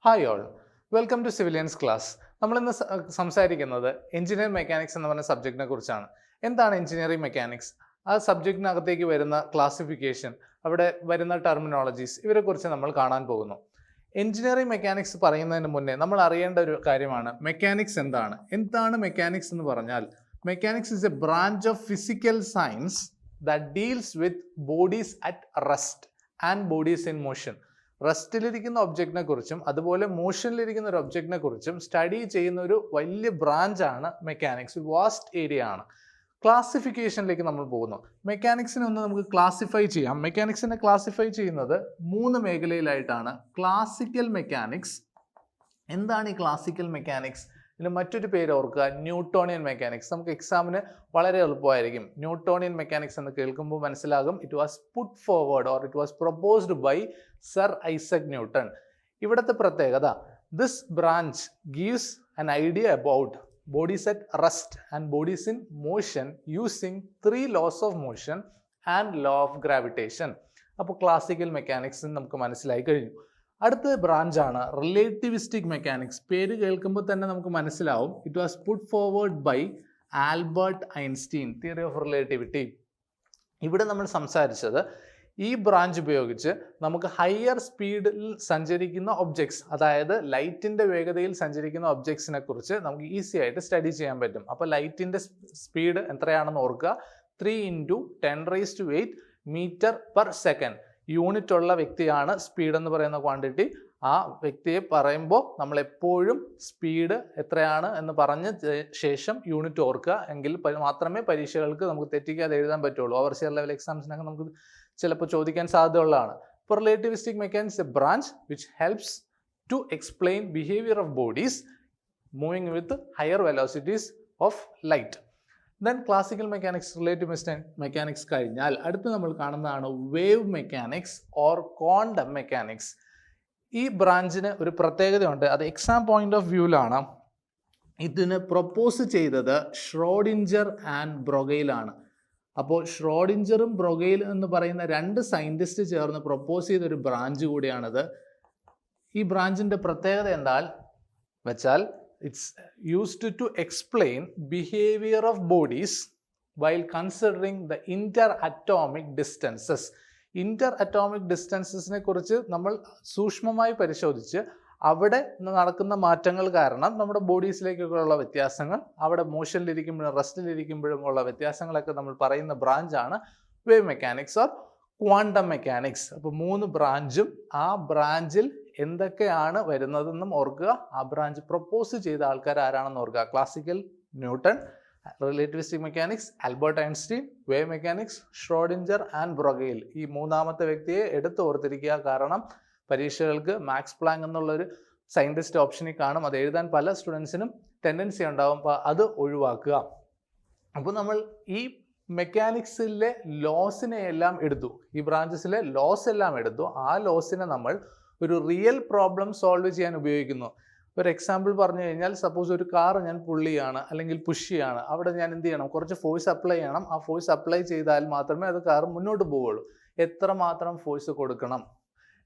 Hi all, welcome to civilians class. നമ്മളിന്ന് സംസാരിക്കുന്നത് engineering mechanics എന്ന് പറഞ്ഞ സബ്ജക്റ്റിനെ കുറിച്ചാണ്. എന്താണ് എഞ്ചിനീയറിംഗ് മെക്കാനിക്സ്? ആ സബ്ജക്റ്റിനകത്തേക്ക് വരുന്ന ക്ലാസിഫിക്കേഷൻ, അവിടെ വരുന്ന ടെർമിനോളജീസ്, ഇവരെക്കുറിച്ച് നമ്മൾ കാണാൻ പോകുന്നു. എഞ്ചിനീയറിംഗ് മെക്കാനിക്സ് പറയുന്നതിന് മുന്നേ നമ്മൾ അറിയേണ്ട ഒരു കാര്യമാണ് മെക്കാനിക്സ് എന്താണ്. എന്താണ് മെക്കാനിക്സ് എന്ന് പറഞ്ഞാൽ, mechanics is a branch of physical science that deals with bodies at rest and bodies in motion. റെസ്റ്റിലിരിക്കുന്ന ഒബ്ജക്റ്റിനെ കുറിച്ചും അതുപോലെ മോഷനിലിരിക്കുന്ന ഒരു ഒബ്ജക്റ്റിനെ കുറിച്ചും സ്റ്റഡി ചെയ്യുന്ന ഒരു വലിയ ബ്രാഞ്ചാണ് മെക്കാനിക്സ്. വാസ്റ്റ് ഏരിയ ആണ്. ക്ലാസിഫിക്കേഷനിലേക്ക് നമ്മൾ പോകുന്നു. മെക്കാനിക്സിനെ ഒന്ന് നമുക്ക് ക്ലാസിഫൈ ചെയ്യാം. മെക്കാനിക്സിനെ ക്ലാസിഫൈ ചെയ്യുന്നത് 3 മേഖലയിലായിട്ടാണ്. Classical mechanics. എന്താണ് ഈ ക്ലാസിക്കൽ മെക്കാനിക്സ്? ഇതിന് മറ്റൊരു പേര് ഓർക്കുക, ന്യൂട്ടോണിയൻ മെക്കാനിക്സ്. നമുക്ക് എക്സാമിന് വളരെ എളുപ്പമായിരിക്കും. ന്യൂട്ടോണിയൻ മെക്കാനിക്സ് എന്ന് കേൾക്കുമ്പോൾ മനസ്സിലാകും, it was put forward or it was proposed by sir Isaac Newton. ഇവിടുത്തെ പ്രത്യേകത, this branch gives an idea about bodies at rest and bodies in motion using 3 laws of motion and law of gravitation. അപ്പോൾ classical mechanics നമുക്ക് മനസ്സിലായി കഴിഞ്ഞു. അടുത്ത ബ്രാഞ്ചാണ് relativistic mechanics. പേര് കേൾക്കുമ്പോൾ തന്നെ നമുക്ക് മനസ്സിലാവും, it was put forward by Albert Einstein, theory of relativity. ഇവിടെ നമ്മൾ സംസാരിച്ചത് ഈ ബ്രാഞ്ച് ഉപയോഗിച്ച് നമുക്ക് ഹയർ സ്പീഡിൽ സഞ്ചരിക്കുന്ന ഒബ്ജക്ട്സ്, അതായത് ലൈറ്റിൻ്റെ വേഗതയിൽ സഞ്ചരിക്കുന്ന ഒബ്ജക്ട്സിനെ കുറിച്ച് നമുക്ക് ഈസി ആയിട്ട് സ്റ്റഡി ചെയ്യാൻ പറ്റും. അപ്പോൾ ലൈറ്റിൻ്റെ സ്പീഡ് എത്രയാണെന്ന് ഓർക്കുക, 3 × 10⁸ മീറ്റർ പെർ സെക്കൻഡ്. യൂണിറ്റ് ഉള്ള വ്യക്തിയാണ് സ്പീഡ് എന്ന് പറയുന്ന ക്വാണ്ടിറ്റി. ആ വ്യക്തിയെ പറയുമ്പോൾ നമ്മൾ എപ്പോഴും സ്പീഡ് എത്രയാണ് എന്ന് പറഞ്ഞ ശേഷം യൂണിറ്റ് ഓർക്കുക. എങ്കിൽ മാത്രമേ പരീക്ഷകൾക്ക് നമുക്ക് തെറ്റിക്കാതെ എഴുതാൻ പറ്റുള്ളൂ. ഓവർസിയർ ലെവൽ എക്സാംസിനൊക്കെ നമുക്ക് ചിലപ്പോൾ ചോദിക്കാൻ സാധ്യതയുള്ളതാണ്. ഇപ്പോൾ relativistic mechanics a branch which helps to explain behaviour of bodies moving with higher velocities of light. Then classical mechanics, relativistic mechanics കഴിഞ്ഞാൽ അടുത്ത് നമ്മൾ കാണുന്നതാണ് wave mechanics or quantum mechanics. ഈ ബ്രാഞ്ചിന് ഒരു പ്രത്യേകതയുണ്ട്, അത് എക്സാം പോയിന്റ് ഓഫ് വ്യൂവിലാണ്. ഇതിന് പ്രൊപ്പോസ് ചെയ്തത് ഷ്രോഡിഞ്ചർ ആൻഡ് ബ്രൊഗെയിലാണ്. അപ്പോൾ ഷ്രോഡിഞ്ചറും ബ്രൊഗെയിൽ എന്ന് പറയുന്ന 2 സയൻറ്റിസ്റ്റ് ചേർന്ന് പ്രൊപ്പോസ് ചെയ്തൊരു ബ്രാഞ്ച് കൂടിയാണിത്. ഈ ബ്രാഞ്ചിൻ്റെ പ്രത്യേകത എന്താൽ വെച്ചാൽ, it's used to explain behavior of bodies while considering the interatomic distances. Interatomic distancesനെ കുറിച്ച് നമ്മൾ സൂക്ഷ്മമായി പരിശോധിച്ച് അവിടെ നടക്കുന്ന മാറ്റങ്ങൾ കാരണം നമ്മുടെ ബോഡീസിലേക്കൊക്കെയുള്ള വ്യത്യാസങ്ങൾ, അവിടെ മോഷനിലിരിക്കുമ്പോഴും റെസ്റ്റിലിരിക്കുമ്പോഴും ഉള്ള വ്യത്യാസങ്ങളൊക്കെ നമ്മൾ പറയുന്ന ബ്രാഞ്ചാണ് wave mechanics or quantum mechanics. അപ്പോൾ 3 ബ്രാഞ്ചും ആ ബ്രാഞ്ചിൽ എന്തൊക്കെയാണ് വരുന്നതെന്നും ഓർക്കുക. ആ ബ്രാഞ്ച് പ്രൊപ്പോസ് ചെയ്ത ആൾക്കാർ ആരാണെന്ന് ഓർക്കുക. Classical Newton, relativistic mechanics Albert Einstein, wave mechanics Schrodinger and Broglie. ഈ 3ാമത്തെ വ്യക്തിയെ എടുത്ത് ഓർത്തിരിക്കുക. കാരണം പരീക്ഷകൾക്ക് മാക്സ് പ്ലാങ്ക് എന്നുള്ളൊരു സയൻറ്റിസ്റ്റ് ഓപ്ഷനിൽ കാണും. അത് എഴുതാൻ പല സ്റ്റുഡൻസിനും ടെൻഡൻസി ഉണ്ടാവും. അപ്പോൾ അത് ഒഴിവാക്കുക. അപ്പോൾ നമ്മൾ ഈ മെക്കാനിക്സിലെ ലോസിനെ എല്ലാം എടുത്തു, ഈ ബ്രാഞ്ചസിലെ ലോസ് എല്ലാം എടുത്തു. ആ ലോസിനെ നമ്മൾ ഒരു റിയൽ പ്രോബ്ലം സോൾവ് ചെയ്യാൻ ഉപയോഗിക്കുന്നു. ഒരു എക്സാമ്പിൾ പറഞ്ഞു കഴിഞ്ഞാൽ, സപ്പോസ് ഒരു കാർ ഞാൻ പുള്ള് ചെയ്യാണ് അല്ലെങ്കിൽ പുഷ് ചെയ്യാണ്. അവിടെ ഞാൻ എന്ത് ചെയ്യണം? കുറച്ച് ഫോഴ്സ് അപ്ലൈ ചെയ്യണം. ആ ഫോഴ്സ് അപ്ലൈ ചെയ്താൽ മാത്രമേ അത് കാർ മുന്നോട്ട് പോവുള്ളൂ. എത്രമാത്രം ഫോഴ്സ് കൊടുക്കണം,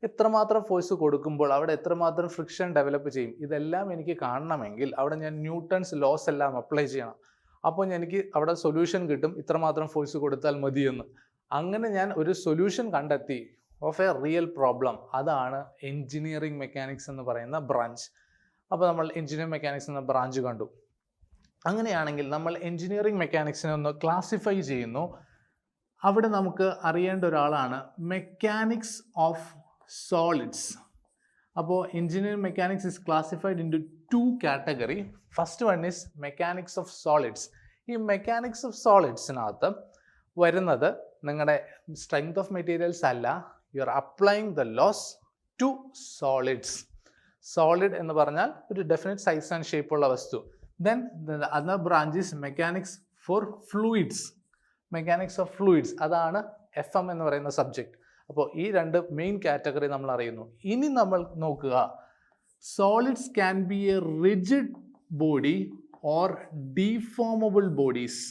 എത്രമാത്രം ഫോഴ്സ് കൊടുക്കുമ്പോൾ അവിടെ എത്രമാത്രം ഫ്രിക്ഷൻ ഡെവലപ്പ് ചെയ്യും, ഇതെല്ലാം എനിക്ക് കാണണമെങ്കിൽ അവിടെ ഞാൻ ന്യൂട്ടൺസ് ലോസ് എല്ലാം അപ്ലൈ ചെയ്യണം. അപ്പോൾ എനിക്ക് അവിടെ സൊല്യൂഷൻ കിട്ടും, ഇത്രമാത്രം ഫോഴ്സ് കൊടുത്താൽ മതിയെന്ന്. അങ്ങനെ ഞാൻ ഒരു സൊല്യൂഷൻ കണ്ടെത്തി ഓഫ് എ റിയൽ പ്രോബ്ലം. അതാണ് എൻജിനീയറിംഗ് മെക്കാനിക്സ് എന്ന് പറയുന്ന ബ്രാഞ്ച്. അപ്പോൾ നമ്മൾ എൻജിനീയറിംഗ് മെക്കാനിക്സ് എന്ന ബ്രാഞ്ച് കണ്ടു. അങ്ങനെയാണെങ്കിൽ നമ്മൾ എൻജിനീയറിംഗ് മെക്കാനിക്സിനെ ഒന്ന് ക്ലാസിഫൈ ചെയ്യുന്നു. അവിടെ നമുക്ക് അറിയേണ്ട ഒരാളാണ് മെക്കാനിക്സ് ഓഫ് സോളിഡ്സ്. അപ്പോൾ engineering mechanics is classified into 2 category. First one is mechanics of solids. ഈ മെക്കാനിക്സ് ഓഫ് സോളിഡ്സിനകത്ത് വരുന്നത് നിങ്ങളുടെ സ്ട്രെങ്ത് ഓഫ് മെറ്റീരിയൽസ് അല്ല, you are applying the laws to solids. Solid എന്ന് പറഞ്ഞാൽ ഒരു ഡെഫിനറ്റ് സൈസ് ആൻഡ് ഷേപ്പ് ഉള്ള വസ്തു. Then other branch is mechanics for fluids. Mechanics of fluids, അതാണ് FM എന്ന് പറയുന്ന സബ്ജക്റ്റ്. അപ്പോൾ ഈ 2 മെയിൻ കാറ്റഗറി നമ്മൾ അറിയുന്നു. ഇനി നമ്മൾ നോക്കുക, solids can be a rigid body or deformable bodies.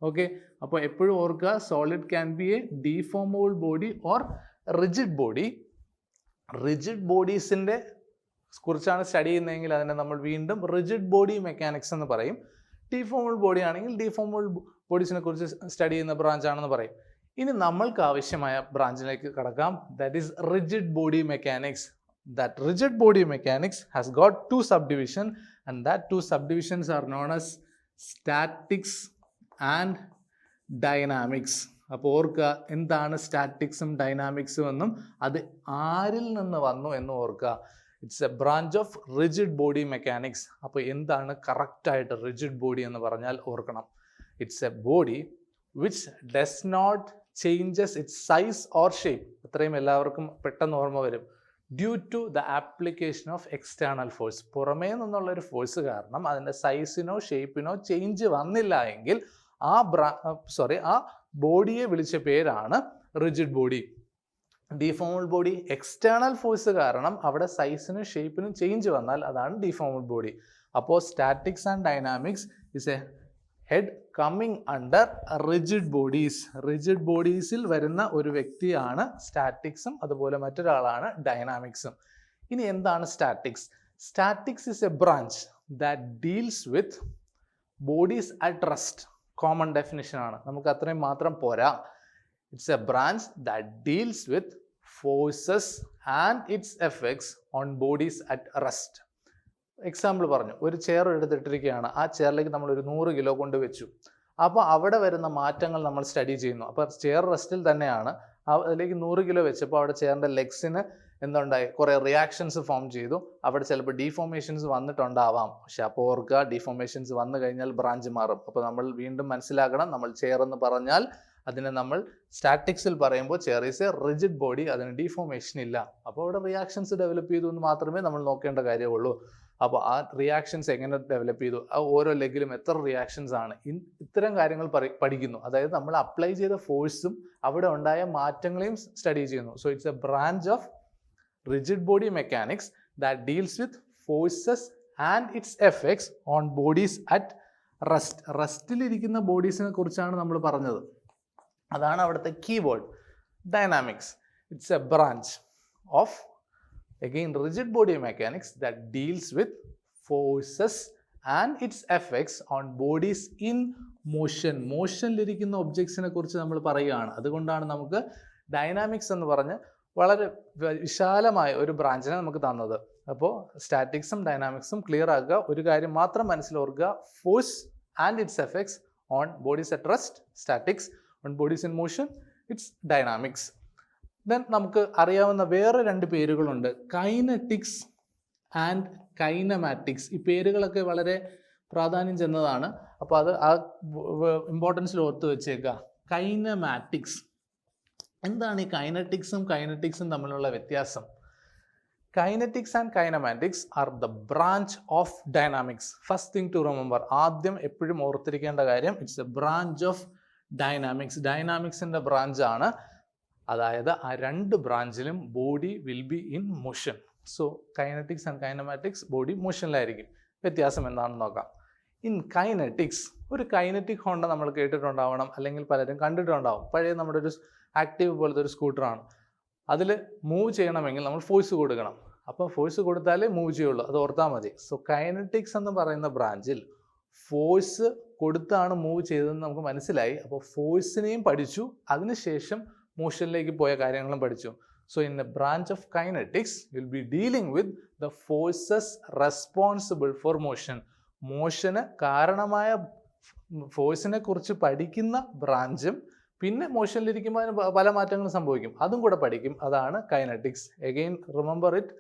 Okay, അപ്പോൾ എപ്പോഴും ഓർക്കുക, solid can be a deformable body or rigid body. Rigid ബോഡീസിൻ്റെ കുറിച്ചാണ് സ്റ്റഡി ചെയ്യുന്നതെങ്കിൽ അതിനെ നമ്മൾ വീണ്ടും റിജിഡ് ബോഡി മെക്കാനിക്സ് എന്ന് പറയും. ഡിഫോമബിൾ ബോഡി ആണെങ്കിൽ ഡിഫോമബിൾ ബോഡീസിനെ കുറിച്ച് സ്റ്റഡി ചെയ്യുന്ന ബ്രാഞ്ച് ആണെന്ന് പറയും. ഇനി നമ്മൾക്ക് ആവശ്യമായ ബ്രാഞ്ചിലേക്ക് കടക്കാം. That is rigid body mechanics. That rigid body mechanics has got two subdivisions, and that two subdivisions are known as statics and dynamics. അപ്പോൾ ഓർക്കുക, എന്താണ് സ്റ്റാറ്റിക്സും ഡൈനാമിക്സും എന്നും അത് ആരിൽ നിന്ന് വന്നു എന്ന് ഓർക്കുക. It's a branch of rigid body mechanics. അപ്പോൾ എന്താണ് കറക്റ്റായിട്ട് റിജിഡ് ബോഡി എന്ന് പറഞ്ഞാൽ ഓർക്കണം. It's a body which does not changes its size or shape. അത്രയും എല്ലാവർക്കും പെട്ടെന്ന് ഓർമ്മ വരും. Due to the application of external force. പുറമേ നിന്നുള്ളൊരു ഫോഴ്സ് കാരണം അതിൻ്റെ സൈസിനോ ഷേപ്പിനോ ചേഞ്ച് വന്നില്ല എങ്കിൽ ആ ബോഡിയെ വിളിച്ച പേരാണ് rigid body. Deformable body external force കാരണം അവിടെ സൈസിനും ഷേപ്പിനും ചേഞ്ച് വന്നാൽ അതാണ് ഡിഫോമബിൾ ബോഡി. അപ്പോൾ statics and dynamics is a head coming under rigid bodies. Rigid ബോഡീസിൽ വരുന്ന ഒരു വ്യക്തിയാണ് സ്റ്റാറ്റിക്സും അതുപോലെ മറ്റൊരാളാണ് ഡൈനാമിക്സും. ഇനി എന്താണ് statics? Statics is a branch that deals with bodies at rest. Common definition ആണ്, നമുക്ക് അത്രയും മാത്രം പോരാ. It's a branch that deals with forces and its effects on bodies at rest. Example പറഞ്ഞു, ഒരു ചെയർ എടുത്തിട്ടിരിക്കുകയാണ്, ആ ചെയറിലേക്ക് നമ്മൾ ഒരു 100 കിലോ കൊണ്ട് വെച്ചു. അപ്പോൾ അവിടെ വരുന്ന മാറ്റങ്ങൾ നമ്മൾ സ്റ്റഡി ചെയ്യുന്നു. അപ്പോൾ ചെയർ റെസ്റ്റിൽ തന്നെയാണ്, അതിലേക്ക് 100 കിലോ വെച്ചപ്പോൾ അവിടെ ചെയറിൻ്റെ ലെഗ്സിന് എന്തുണ്ടായി, കുറേ റിയാക്ഷൻസ് ഫോം ചെയ്തു. അവിടെ ചിലപ്പോൾ ഡീഫോർമേഷൻസ് വന്നിട്ടുണ്ടാവാം. പക്ഷെ അപ്പോൾ ഓർക്കുക, ഡീഫോർമേഷൻസ് വന്നു കഴിഞ്ഞാൽ ബ്രാഞ്ച് മാറും. അപ്പോൾ നമ്മൾ വീണ്ടും മനസ്സിലാക്കണം, നമ്മൾ ചെയർ എന്ന് പറഞ്ഞാൽ അതിനെ നമ്മൾ സ്റ്റാറ്റിക്സിൽ പറയുമ്പോൾ chair is A rigid body, അതിന് ഡീഫോർമേഷൻ ഇല്ല. അപ്പോൾ അവിടെ റിയാക്ഷൻസ് ഡെവലപ്പ് ചെയ്തു എന്ന് മാത്രമേ നമ്മൾ നോക്കേണ്ട കാര്യമുള്ളൂ. അപ്പോൾ ആ റിയാക്ഷൻസ് എങ്ങനെ ഡെവലപ്പ് ചെയ്തു, ആ ഓരോ ലെഗിലും എത്ര റിയാക്ഷൻസ് ആണ്, ഇത്തരം കാര്യങ്ങൾ പഠിക്കുന്നു. അതായത് നമ്മൾ അപ്ലൈ ചെയ്ത ഫോഴ്സും അവിടെ ഉണ്ടായ മാറ്റങ്ങളെയും സ്റ്റഡി ചെയ്യുന്നു. So it's a branch of rigid body mechanics that deals with forces and its effects on bodies at rest. റെസ്റ്റിലിരിക്കുന്ന ബോഡീസിനെ കുറിച്ചാണ് നമ്മൾ പറഞ്ഞത്. അതാണ് അവിടുത്തെ keyword. Dynamics it's a branch of again rigid body mechanics that deals with forces and its effects on bodies in motion. മോഷനിലിരിക്കുന്ന ഒബ്ജക്ട്സിനെ കുറിച്ച് നമ്മൾ പറയുകയാണ്. അതുകൊണ്ടാണ് നമുക്ക് ഡൈനാമിക്സ് എന്ന് പറഞ്ഞ് വളരെ വിശാലമായ ഒരു ബ്രാഞ്ചിനെ നമുക്ക് തന്നത്. അപ്പോൾ സ്റ്റാറ്റിക്സും ഡൈനാമിക്സും ക്ലിയർ ആക്കുക. ഒരു കാര്യം മാത്രം മനസ്സിലോർക്കുക, force and its effects on bodies at rest statics, on bodies in motion it's dynamics. Then നമുക്ക് അറിയാവുന്ന വേറെ 2 പേരുകളുണ്ട്, കൈനറ്റിക്സ് ആൻഡ് കൈനമാറ്റിക്സ്. ഈ പേരുകളൊക്കെ വളരെ പ്രാധാന്യം ചെന്നതാണ്. അപ്പോൾ അത് ആ ഇമ്പോർട്ടൻസിൽ ഓർത്ത് വെച്ചേക്കുക. കൈനമാറ്റിക്സ് എന്താണ്? ഈ കൈനറ്റിക്സും തമ്മിലുള്ള വ്യത്യാസം. Kinetics and kinematics are the branch of dynamics. First thing to remember, ആദ്യം എപ്പോഴും ഓർത്തിരിക്കേണ്ട കാര്യം, it's a branch of dynamics. ഡൈനാമിക്സിൻ്റെ ബ്രാഞ്ചാണ്. അതായത് ആ 2 ബ്രാഞ്ചിലും body will be in motion. So kinetics and kinematics body മോഷനിലായിരിക്കും. വ്യത്യാസം എന്താണെന്ന് നോക്കാം. ഇൻ കൈനറ്റിക്സ്, ഒരു കൈനറ്റിക് ഹോണ്ട നമ്മൾ കേട്ടിട്ടുണ്ടാവണം, അല്ലെങ്കിൽ പലരും കണ്ടിട്ടുണ്ടാവും. പഴയ നമ്മുടെ ഒരു ആക്റ്റീവ് പോലത്തെ ഒരു സ്കൂട്ടറാണ്. അതിൽ മൂവ് ചെയ്യണമെങ്കിൽ നമ്മൾ ഫോഴ്സ് കൊടുക്കണം. അപ്പോൾ ഫോഴ്സ് കൊടുത്താലേ മൂവ് ചെയ്യുള്ളൂ, അത് ഓർത്താൽ മതി. സോ കൈനറ്റിക്സ് എന്ന് പറയുന്ന ബ്രാഞ്ചിൽ ഫോഴ്സ് കൊടുത്താണ് മൂവ് ചെയ്തതെന്ന് നമുക്ക് മനസ്സിലായി. അപ്പോൾ ഫോഴ്സിനെയും പഠിച്ചു, അതിനുശേഷം മോഷനിലേക്ക് പോയ കാര്യങ്ങളും പഠിച്ചു. So in a branch of kinetics you will be dealing with the forces responsible for motion. മോഷന് കാരണമായ ഫോഴ്സിനെ കുറിച്ച് പഠിക്കുന്ന ബ്രാഞ്ചും, പിന്നെ മോഷനിലിരിക്കുമ്പോൾ അതിന് പല മാറ്റങ്ങളും സംഭവിക്കും, അതും കൂടെ പഠിക്കും. അതാണ് kinetics. Again remember it,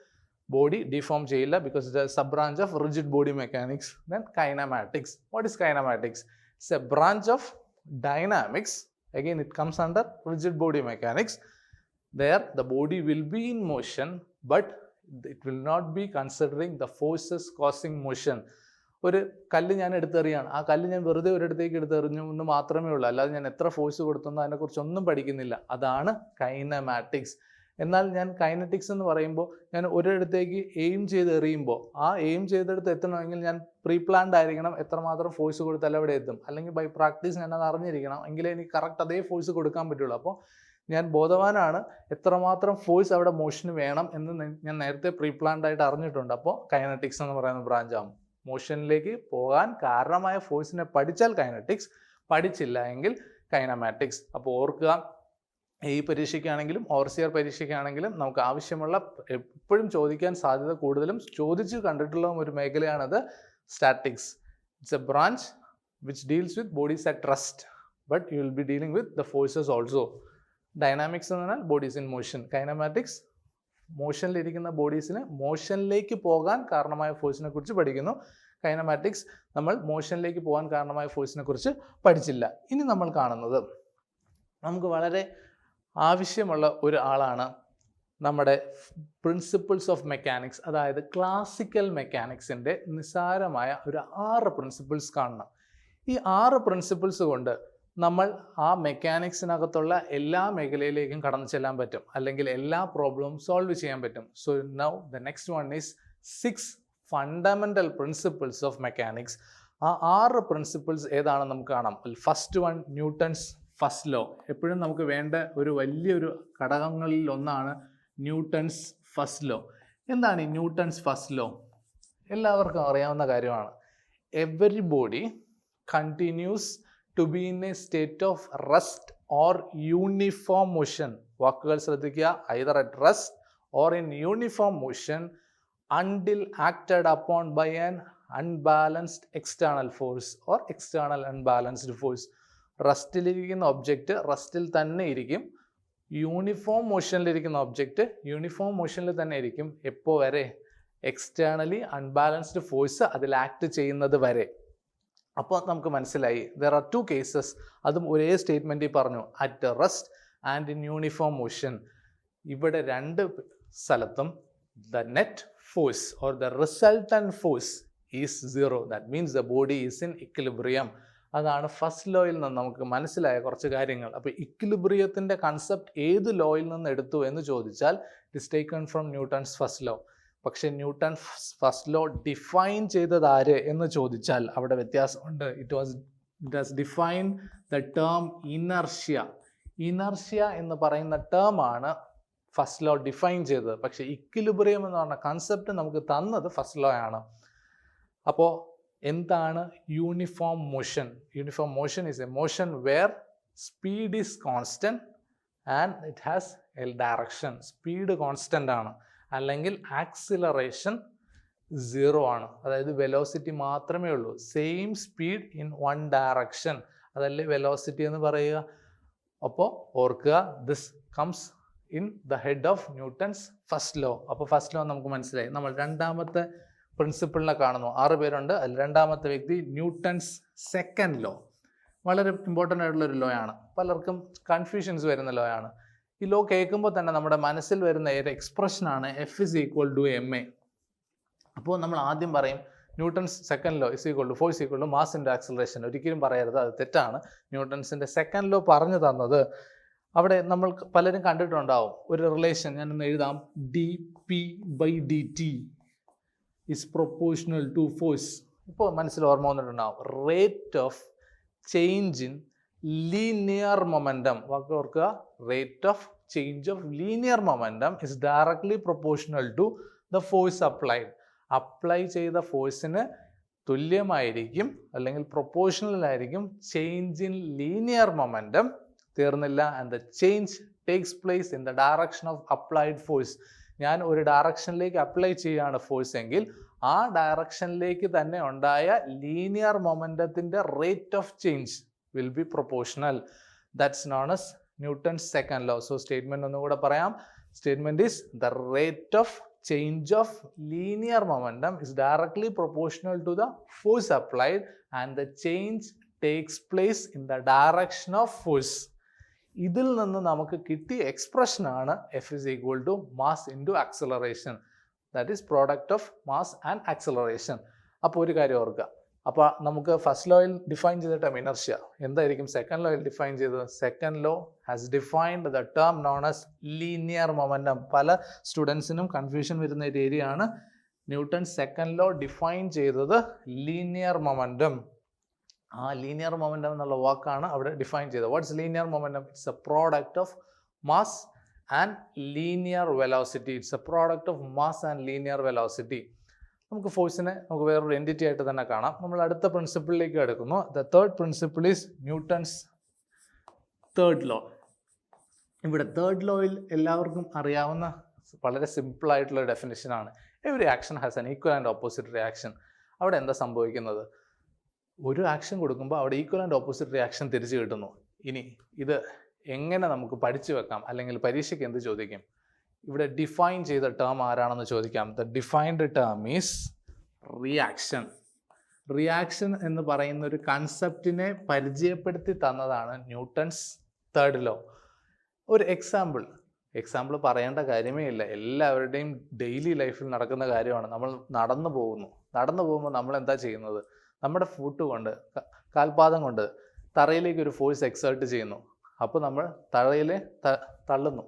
body deform ചെയ്യില്ല, because it a sub branch of rigid body mechanics. Then kinematics. What is kinematics? It's a branch of dynamics. Again, it comes under rigid body mechanics. There, the body will be in motion, but it will not be considering the forces causing motion. ഒരു കല്ല് ഞാൻ എടുത്തെറിയാണ്, ആ കല്ല് ഞാൻ വെറുതെ ഒരിടത്തേക്ക് എടുത്തെറിഞ്ഞു എന്ന് മാത്രമേ ഉള്ളൂ, അല്ലാതെ ഞാൻ എത്ര ഫോഴ്സ് കൊടുത്തെന്നോ അതിനെക്കുറിച്ചൊന്നും പഠിക്കുന്നില്ല. അതാണ് കൈനമാറ്റിക്സ്. എന്നാൽ ഞാൻ കൈനറ്റിക്സ് എന്ന് പറയുമ്പോൾ ഞാൻ ഒരിടത്തേക്ക് എയിം ചെയ്ത് എറിയുമ്പോൾ ആ എയിം ചെയ്തെടുത്ത് എത്തണമെങ്കിൽ ഞാൻ പ്രീ പ്ലാൻഡ് ആയിരിക്കണം, എത്രമാത്രം ഫോഴ്സ് കൊടുത്താൽ അവിടെ എത്തും. അല്ലെങ്കിൽ ബൈ പ്രാക്ടീസ് ഞാൻ അത് അറിഞ്ഞിരിക്കണം, എങ്കിലേ എനിക്ക് കറക്റ്റ് അതേ ഫോഴ്സ് കൊടുക്കാൻ പറ്റുള്ളൂ. അപ്പോൾ ഞാൻ ബോധവാനാണ് എത്രമാത്രം ഫോഴ്സ് അവിടെ മോഷന് വേണം എന്ന് ഞാൻ നേരത്തെ പ്രീ പ്ലാൻഡ് ആയിട്ട് അറിഞ്ഞിട്ടുണ്ട്. അപ്പോൾ കൈനറ്റിക്സ് എന്ന് പറയുന്ന ബ്രാഞ്ചാകും. മോഷനിലേക്ക് പോകാൻ കാരണമായ ഫോഴ്സിനെ പഠിച്ചാൽ കൈനറ്റിക്സ്, പഠിച്ചില്ല എങ്കിൽ കൈനമാറ്റിക്സ്. അപ്പോൾ ഓർക്കുക, ഈ പരീക്ഷയ്ക്കാണെങ്കിലും ഓവർസിയർ പരീക്ഷയ്ക്കാണെങ്കിലും നമുക്ക് ആവശ്യമുള്ള, എപ്പോഴും ചോദിക്കാൻ സാധ്യത കൂടുതലും ചോദിച്ച് കണ്ടിട്ടുള്ള ഒരു മേഖലയാണത് statics. It's a branch which deals with bodies at rest, but you will be dealing with the forces also. Dynamics എന്ന് പറഞ്ഞാൽ bodies in motion. Kinematics മോഷനിലിരിക്കുന്ന ബോഡീസിന് മോഷനിലേക്ക് പോകാൻ കാരണമായ ഫോഴ്സിനെ കുറിച്ച് പഠിക്കുന്നു. കൈനമാറ്റിക്സ് നമ്മൾ മോഷനിലേക്ക് പോകാൻ കാരണമായ ഫോഴ്സിനെ കുറിച്ച് പഠിച്ചില്ല. ഇനി നമ്മൾ കാണുന്നത് നമുക്ക് വളരെ ആവശ്യമുള്ള ഒരു ആളാണ് നമ്മുടെ പ്രിൻസിപ്പിൾസ് ഓഫ് മെക്കാനിക്സ്, അതായത് ക്ലാസിക്കൽ മെക്കാനിക്സിൻ്റെ നിസ്സാരമായ ഒരു 6 പ്രിൻസിപ്പിൾസ് കാണണം. ഈ 6 പ്രിൻസിപ്പിൾസ് കൊണ്ട് നമ്മൾ ആ മെക്കാനിക്സിനകത്തുള്ള എല്ലാ മേഖലയിലേക്കും കടന്നു ചെല്ലാൻ പറ്റും, അല്ലെങ്കിൽ എല്ലാ പ്രോബ്ലവും സോൾവ് ചെയ്യാൻ പറ്റും. So now the next one is 6 fundamental principles of mechanics. ആ 6 പ്രിൻസിപ്പിൾസ് ഏതാണെന്ന് നമുക്ക് കാണാം. First one, Newton's first law. എപ്പോഴും നമുക്ക് വേണ്ട ഒരു വലിയൊരു ഘടകങ്ങളിൽ ഒന്നാണ് ന്യൂട്ടൺസ് ഫസ്റ്റ് ലോ. എന്താണ് ഈ ന്യൂട്ടൺസ് ഫസ്റ്റ് ലോ? എല്ലാവർക്കും അറിയാവുന്ന കാര്യമാണ്. Every body continues to be in a state of rest or uniform motion. വാക്കുകൾ ശ്രദ്ധിക്കുക. either at rest or in uniform motion until acted upon by an unbalanced external force or external unbalanced force. റസ്റ്റിലിരിക്കുന്ന object റസ്റ്റിൽ തന്നെ ഇരിക്കും. Uniform മോഷനിലിരിക്കുന്ന object uniform മോഷനിൽ തന്നെ ഇരിക്കും. എപ്പോൾ വരെ? എക്സ്റ്റേണലി അൺബാലൻസ്ഡ് ഫോഴ്സ് അതിൽ ആക്ട് ചെയ്യുന്നത് വരെ. അപ്പോൾ നമുക്ക് മനസ്സിലായി, ദർ ആർ 2 കേസസ്. അതും ഒരേ സ്റ്റേറ്റ്മെൻറ്റിൽ പറഞ്ഞു, at rest and in uniform motion. ഇവിടെ 2 സ്ഥലത്തും the net force or the resultant force is 0. That means the body is in equilibrium. അതാണ് ഫസ്റ്റ് ലോയിൽ നിന്ന് നമുക്ക് മനസ്സിലായ കുറച്ച് കാര്യങ്ങൾ. അപ്പോൾ ഇക്വിലിബ്രിയത്തിൻ്റെ കൺസെപ്റ്റ് ഏത് ലോയിൽ നിന്ന് എടുത്തു എന്ന് ചോദിച്ചാൽ it is taken from Newton's first law. പക്ഷേ ന്യൂട്ടൺ ഫസ്റ്റ് ലോ ഡിഫൈൻ ചെയ്തത് ആര് എന്ന് ചോദിച്ചാൽ അവിടെ വ്യത്യാസമുണ്ട്. It has defined the term inertia. Inertia എന്ന് പറയുന്ന ടേം ആണ് ഫസ്റ്റ് ലോ ഡിഫൈൻ ചെയ്തത്. പക്ഷേ ഇക്വിലിബ്രിയം എന്ന് പറഞ്ഞ കൺസെപ്റ്റ് നമുക്ക് തന്നത് ഫസ്റ്റ് ലോ ആണ്. അപ്പോൾ എന്താണ് uniform motion? Uniform motion is a motion where speed is constant and it has a direction. Speed constant ആണ്, അല്ലെങ്കിൽ ആക്സിലറേഷൻ 0 ആണ്. അതായത് വെലോസിറ്റി മാത്രമേ ഉള്ളൂ. സെയിം സ്പീഡ് ഇൻ 1 ഡയറക്ഷൻ, അതല്ലേ വെലോസിറ്റി എന്ന് പറയുക. അപ്പോൾ ഓർക്കുക, this comes in the head of Newton's first law. അപ്പോൾ ഫസ്റ്റ് ലോ നമുക്ക് മനസ്സിലായി. നമ്മൾ രണ്ടാമത്തെ പ്രിൻസിപ്പിളിനെ കാണുന്നു. 6 പേരുണ്ട്. അതിൽ രണ്ടാമത്തെ വ്യക്തി ന്യൂട്ടൺസ് സെക്കൻഡ് ലോ. വളരെ ഇമ്പോർട്ടൻ്റ് ആയിട്ടുള്ളൊരു ലോ ആണ്. പലർക്കും കൺഫ്യൂഷൻസ് വരുന്ന ലോ ആണ്. ഈ ലോ കേൾക്കുമ്പോൾ തന്നെ നമ്മുടെ മനസ്സിൽ വരുന്ന ഒരു എക്സ്പ്രഷനാണ് F is equal to M A. അപ്പോൾ നമ്മൾ ആദ്യം പറയും Newton's second law is equal to force equal to mass into acceleration. ഒരിക്കലും പറയരുത്, അത് തെറ്റാണ്. ന്യൂട്ടൺസിൻ്റെ സെക്കൻഡ് ലോ പറഞ്ഞു തന്നത് അവിടെ നമ്മൾ പലരും കണ്ടിട്ടുണ്ടാവും ഒരു റിലേഷൻ. ഞാനൊന്ന് എഴുതാം. D P by D T is proportional to force. ഇപ്പോൾ മനസ്സിൽ ഓർമ്മ വന്നിട്ടുണ്ടാവും. Rate of change in linear momentum. വാക്ക് ഓർക്കുക, rate of change of linear momentum is directly proportional to the force applied. Apply ചെയ്ത ഫോഴ്സിന് തുല്യമായിരിക്കും അല്ലെങ്കിൽ പ്രൊപ്പോർഷണലായിരിക്കും ചേഞ്ച് ഇൻ ലീനിയർ മൊമെൻറ്റം. തീർന്നില്ല. And the change takes place in the direction of applied force. ഞാൻ ഒരു ഡയറക്ഷനിലേക്ക് അപ്ലൈ ചെയ്യുകയാണ് ഫോഴ്സ് എങ്കിൽ ആ ഡയറക്ഷനിലേക്ക് തന്നെ ഉണ്ടായ ലീനിയർ മൊമെൻറ്റത്തിൻ്റെ rate of change will be proportional. That's known as Newton's second law. So statement ഒന്നുകൂടെ പറയാം. Statement is the rate of change of linear momentum is directly proportional to the force applied and the change takes place in the direction of force. ഇതിൽ നിന്ന് നമുക്ക് കിട്ടിയ എക്സ്പ്രഷനാണ് F is equal to mass into acceleration. That is product of mass and acceleration. അപ്പോൾ ഒരു കാര്യം ഓർക്കുക. അപ്പോൾ നമുക്ക് ഫസ്റ്റ് ലോയിൽ ഡിഫൈൻ ചെയ്ത ടേം ഇനർഷ്യ എന്തായിരിക്കും സെക്കൻഡ് ലോയിൽ ഡിഫൈൻ ചെയ്തത്? Second law has defined the term known as linear momentum. പല സ്റ്റുഡൻസിനും കൺഫ്യൂഷൻ വരുന്ന ഒരു ഏരിയ ആണ്. ന്യൂട്ടൺ സെക്കൻഡ് ലോ ഡിഫൈൻ ചെയ്തത് ലീനിയർ മൊമെൻറ്റം. ആ ലീനിയർ മൊമെൻറ്റം എന്നുള്ള വാക്കാണ് അവിടെ ഡിഫൈൻ ചെയ്തത്. What's linear momentum? It's a product of mass and linear velocity. It's a product of mass and linear velocity. നമുക്ക് ഫോഴ്സിനെ നമുക്ക് വേറൊരു എൻറ്റിറ്റി ആയിട്ട് തന്നെ കാണാം. നമ്മൾ അടുത്ത പ്രിൻസിപ്പിളിലേക്ക് എടുക്കുന്നു. The third principle is Newton's third law. ഇവിടെ തേർഡ് ലോയിൽ എല്ലാവർക്കും അറിയാവുന്ന വളരെ സിമ്പിൾ ആയിട്ടുള്ള ഡെഫിനിഷനാണ്. Every action has an equal and opposite reaction. അവിടെ എന്താ സംഭവിക്കുന്നത്? ഒരു ആക്ഷൻ കൊടുക്കുമ്പോൾ അവിടെ ഈക്വൽ ആൻഡ് ഓപ്പോസിറ്റ് റിയാക്ഷൻ തിരിച്ചു കിട്ടുന്നു. ഇനി ഇത് എങ്ങനെ നമുക്ക് പഠിച്ചു വെക്കാം, അല്ലെങ്കിൽ പരീക്ഷയ്ക്ക് എന്ത് ചോദിക്കും? ഇവിടെ ഡിഫൈൻ ചെയ്ത ടേം ആരാണെന്ന് ചോദിക്കാം. The defined term is reaction. Reaction എന്ന് പറയുന്ന ഒരു കൺസെപ്റ്റിനെ പരിചയപ്പെടുത്തി തന്നതാണ് ന്യൂട്ടൺസ് തേർഡ് ലോ. ഒരു എക്സാമ്പിൾ പറയേണ്ട കാര്യമേ ഇല്ല, എല്ലാവരുടെയും ഡെയിലി ലൈഫിൽ നടക്കുന്ന കാര്യമാണ്. നമ്മൾ നടന്നു പോകുമ്പോൾ നമ്മൾ എന്താ ചെയ്യുന്നത്? നമ്മുടെ ഫുട്ട് കൊണ്ട്, കാൽപാദം കൊണ്ട് തറയിലേക്ക് ഒരു ഫോഴ്സ് എക്സേർട്ട് ചെയ്യുന്നു. അപ്പോൾ നമ്മൾ തറയിൽ തള്ളുന്നു,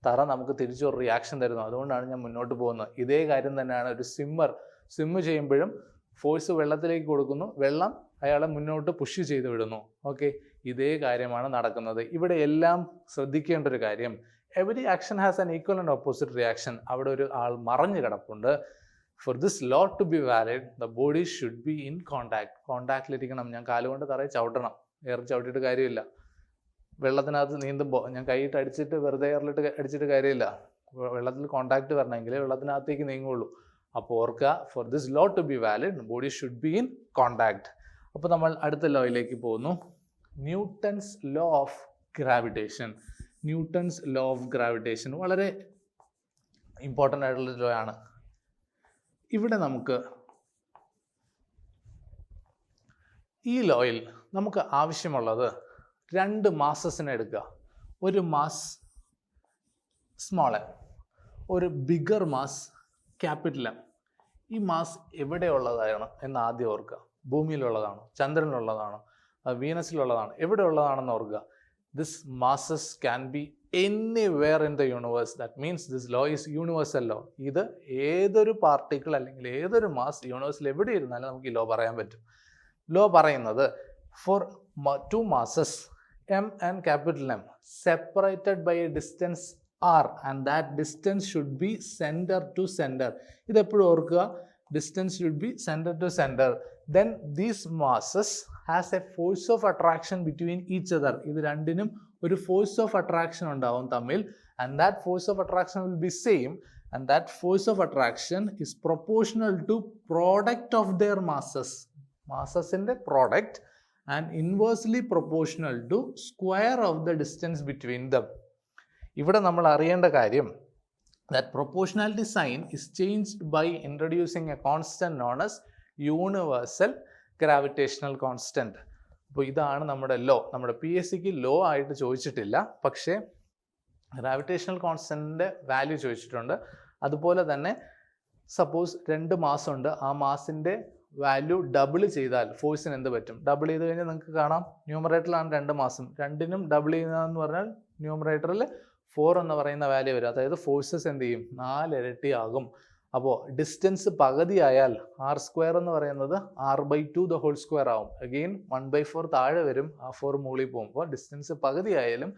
തറ നമുക്ക് തിരിച്ചൊരു റിയാക്ഷൻ തരുന്നു. അതുകൊണ്ടാണ് ഞാൻ മുന്നോട്ട് പോകുന്നത്. ഇതേ കാര്യം തന്നെയാണ് ഒരു സ്വിമ്മ് ചെയ്യുമ്പോഴും ഫോഴ്സ് വെള്ളത്തിലേക്ക് കൊടുക്കുന്നു, വെള്ളം അയാളെ മുന്നോട്ട് പുഷ് ചെയ്ത് വിടുന്നു. ഓക്കെ, ഇതേ കാര്യമാണ് നടക്കുന്നത് ഇവിടെ. എല്ലാം ശ്രദ്ധിക്കേണ്ട ഒരു കാര്യം, every action has an equal and opposite reaction. അവിടെ ഒരു ആൾ മറഞ്ഞു കിടപ്പുണ്ട്. For this law to be valid the body should be in കോണ്ടാക്റ്റിലിരിക്കണം. ഞാൻ കാലുകൊണ്ട് തറയിൽ ചവിട്ടണം, എയർ ചവിട്ടിയിട്ട് കാര്യമില്ല. വെള്ളത്തിനകത്ത് നീന്തുമ്പോൾ ഞാൻ കൈയിട്ട് അടിച്ചിട്ട് വെറുതെ എയറിലിട്ട് അടിച്ചിട്ട് കാര്യമില്ല. വെള്ളത്തിൽ കോണ്ടാക്ട് വരണമെങ്കിൽ വെള്ളത്തിനകത്തേക്ക് നീങ്ങുള്ളൂ. അപ്പോൾ ഓർക്കുക, for this law to be valid body should be in contact. അപ്പോൾ നമ്മൾ അടുത്ത ലോയിലേക്ക് പോകുന്നു. Newton's law of gravitation. Newton's law of gravitation വളരെ ഇമ്പോർട്ടൻ്റ് ആയിട്ടുള്ള ലോ ആണ്. ഇവിടെ നമുക്ക് ഈ ലോയിൽ നമുക്ക് ആവശ്യമുള്ളത് 2 മാസസിനെ എടുക്കുക. ഒരു മാസ് സ്മോൾ എം, ഒരു ബിഗർ മാസ് ക്യാപിറ്റൽ എം. ഈ മാസ് എവിടെയുള്ളതാണ് എന്ന് ആദ്യം ഓർക്കുക. ഭൂമിയിലുള്ളതാണോ, ചന്ദ്രനിലുള്ളതാണോ, വീനസിലുള്ളതാണോ, എവിടെയുള്ളതാണെന്ന് ഓർക്കുക. This masses can be anywhere in the universe. That means this law is universal law. ഇത് ഏതൊരു പാർട്ടിക്കിൾ അല്ലെങ്കിൽ ഏതൊരു മാസ് യൂണിവേഴ്സിൽ എവിടെ ഇരുന്നാലും നമുക്ക് ഈ ലോ പറയാൻ പറ്റും. ലോ പറയുന്നത് four 2 masses m and capital M separated by a distance r and that distance should be center to center. ഇതെപ്പോഴും ഓർക്കുക, distance should be center to center. Then these masses has a force of attraction between each other. ഇത് രണ്ടിനും ഒരു force of attraction ഉണ്ടാവും തമ്മിൽ, and that force of attraction will be same, and that force of attraction is proportional to product of their masses. മാസസിന്റെ product and inversely proportional to square of the distance between them. ഇവിടെ നമ്മൾ അറിയേണ്ട കാര്യം, that proportionality sign is changed by introducing a constant known as universal gravitational constant. അപ്പോൾ ഇതാണ് നമ്മുടെ law. നമ്മുടെ PSCക്ക് law ആയിട്ട് ചോദിച്ചിട്ടില്ല, പക്ഷേ ഗ്രാവിറ്റേഷണൽ കോൺസ്റ്റന്റിന്റെ വാല്യൂ ചോദിച്ചിട്ടുണ്ട്. അതുപോലെ തന്നെ സപ്പോസ് 2 മാസം ഉണ്ട്, ആ മാസിന്റെ വാല്യൂ ഡബിൾ ചെയ്താൽ ഫോഴ്സിന് എന്ത് പറ്റും? ഡബിൾ ചെയ്ത് കഴിഞ്ഞാൽ നിങ്ങൾക്ക് കാണാം, ന്യൂമറേറ്ററിലാണ് 2 മാസം, രണ്ടിനും ഡബിൾ ചെയ്യുന്നതെന്ന് പറഞ്ഞാൽ ന്യൂമറേറ്ററിൽ 4 എന്ന് പറയുന്ന വാല്യൂ വരും. അതായത് ഫോഴ്സസ് എന്ത് ചെയ്യും? 4 ഇരട്ടി ആകും. അപ്പോൾ ഡിസ്റ്റൻസ് പകുതിയായാൽ r² എന്ന് പറയുന്നത് r/2 ദ ഹോൾ സ്ക്വയർ ആവും. അഗെയിൻ 1/4 താഴെ വരും, ആ 4 മുകളിൽ പോകുമ്പോൾ ഡിസ്റ്റൻസ് പകുതിയായാലും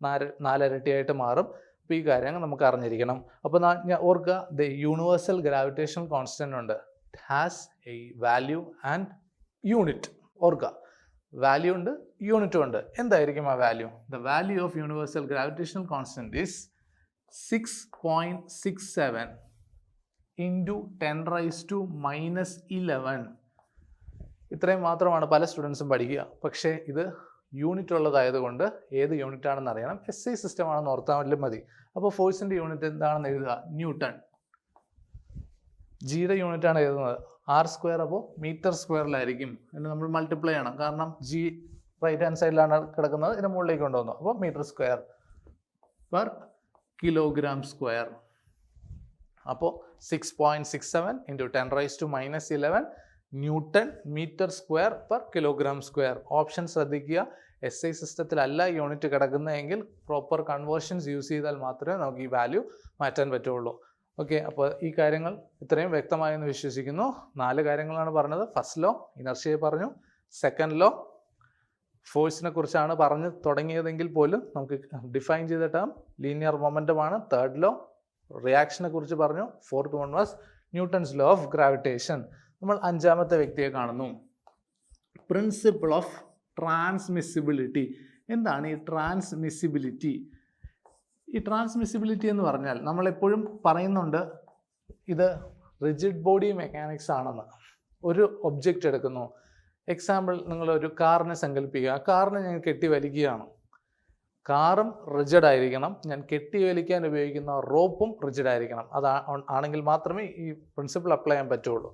4 ഇരട്ടിയായിട്ട് മാറും. അപ്പോൾ ഈ കാര്യങ്ങൾ നമുക്ക് അറിഞ്ഞിരിക്കണം. അപ്പോൾ ഞാൻ ഓർക്കുക, ദ യൂണിവേഴ്സൽ ഗ്രാവിറ്റേഷണൽ കോൺസ്റ്റന്റ് ഉണ്ട്, has A value and unit. ഓർക്കുക, വാല്യൂ ഉണ്ട്, യൂണിറ്റും ഉണ്ട്. എന്തായിരിക്കും ആ value? The value of universal gravitational constant is 6.67 into 10⁻⁻11. ഇത്രയും മാത്രമാണ് പല സ്റ്റുഡൻസും പഠിക്കുക. പക്ഷേ ഇത് യൂണിറ്റ് ഉള്ളതായതുകൊണ്ട് ഏത് യൂണിറ്റ് ആണെന്ന് അറിയണം. SI സിസ്റ്റം ആണെന്ന് ഓർത്താലും മതി. അപ്പോൾ ഫോഴ്സിന്റെ യൂണിറ്റ് എന്താണെന്ന് എഴുതുക, ന്യൂട്ടൺ. ജിയുടെ യൂണിറ്റ് ആണ് എഴുതുന്നത്, r². അപ്പോൾ മീറ്റർ സ്ക്വയറിലായിരിക്കും. എന്ന് നമ്മൾ മൾട്ടിപ്ലൈ ചെയ്യണം, കാരണം ജി റൈറ്റ് ഹാൻഡ് സൈഡിലാണ് കിടക്കുന്നത്, ഇതിന് മുകളിലേക്ക് കൊണ്ടുവന്നു. അപ്പോൾ metre square per kilogram square. അപ്പോൾ 6.67 into 10⁻⁻11 newton metre square per kilogram square. Option ശ്രദ്ധിക്കുക, SI സിസ്റ്റത്തിലല്ല യൂണിറ്റ് കിടക്കുന്നതെങ്കിൽ പ്രോപ്പർ കൺവേർഷൻസ് യൂസ് ചെയ്താൽ മാത്രമേ നമുക്ക് ഈ വാല്യൂ മാറ്റാൻ പറ്റുള്ളൂ. ഓക്കെ, അപ്പോൾ ഈ കാര്യങ്ങൾ ഇത്രയും വ്യക്തമായെന്ന് വിശ്വസിക്കുന്നു. 4 കാര്യങ്ങളാണ് പറഞ്ഞത്. ഫസ്റ്റ് ലോ ഇനർഷ്യയെ പറഞ്ഞു, സെക്കൻഡ് ലോ ഫോഴ്സിനെ കുറിച്ചാണ് പറഞ്ഞു തുടങ്ങിയതെങ്കിൽ പോലും നമുക്ക് ഡിഫൈൻ ചെയ്ത ടേം ലീനിയർ മൊമെൻറ്റമാണ്. തേർഡ് ലോ റിയാക്ഷനെ കുറിച്ച് പറഞ്ഞു. Fourth one was Newton's law of gravitation. നമ്മൾ അഞ്ചാമത്തെ വ്യക്തിയെ കാണുന്നു, പ്രിൻസിപ്പിൾ ഓഫ് ട്രാൻസ്മിസിബിലിറ്റി. എന്താണ് ഈ ട്രാൻസ്മിസിബിലിറ്റി? ഈ ട്രാൻസ്മിസിബിലിറ്റി എന്ന് പറഞ്ഞാൽ നമ്മളെപ്പോഴും പറയുന്നുണ്ട് ഇത് റിജിഡ് ബോഡി മെക്കാനിക്സ് ആണെന്ന്. ഒരു ഒബ്ജക്റ്റ് എടുക്കുന്നു, എക്സാമ്പിൾ നിങ്ങളൊരു കാറിനെ സങ്കല്പിക്കുക. ആ കാറിനെ ഞാൻ കെട്ടി വലിക്കുകയാണ്. കാറും റിജിഡ് ആയിരിക്കണം, ഞാൻ കെട്ടി വലിക്കാൻ ഉപയോഗിക്കുന്ന റോപ്പും റിജിഡ് ആയിരിക്കണം. ആണെങ്കിൽ മാത്രമേ ഈ പ്രിൻസിപ്പിൾ അപ്ലൈ ചെയ്യാൻ പറ്റുള്ളൂ.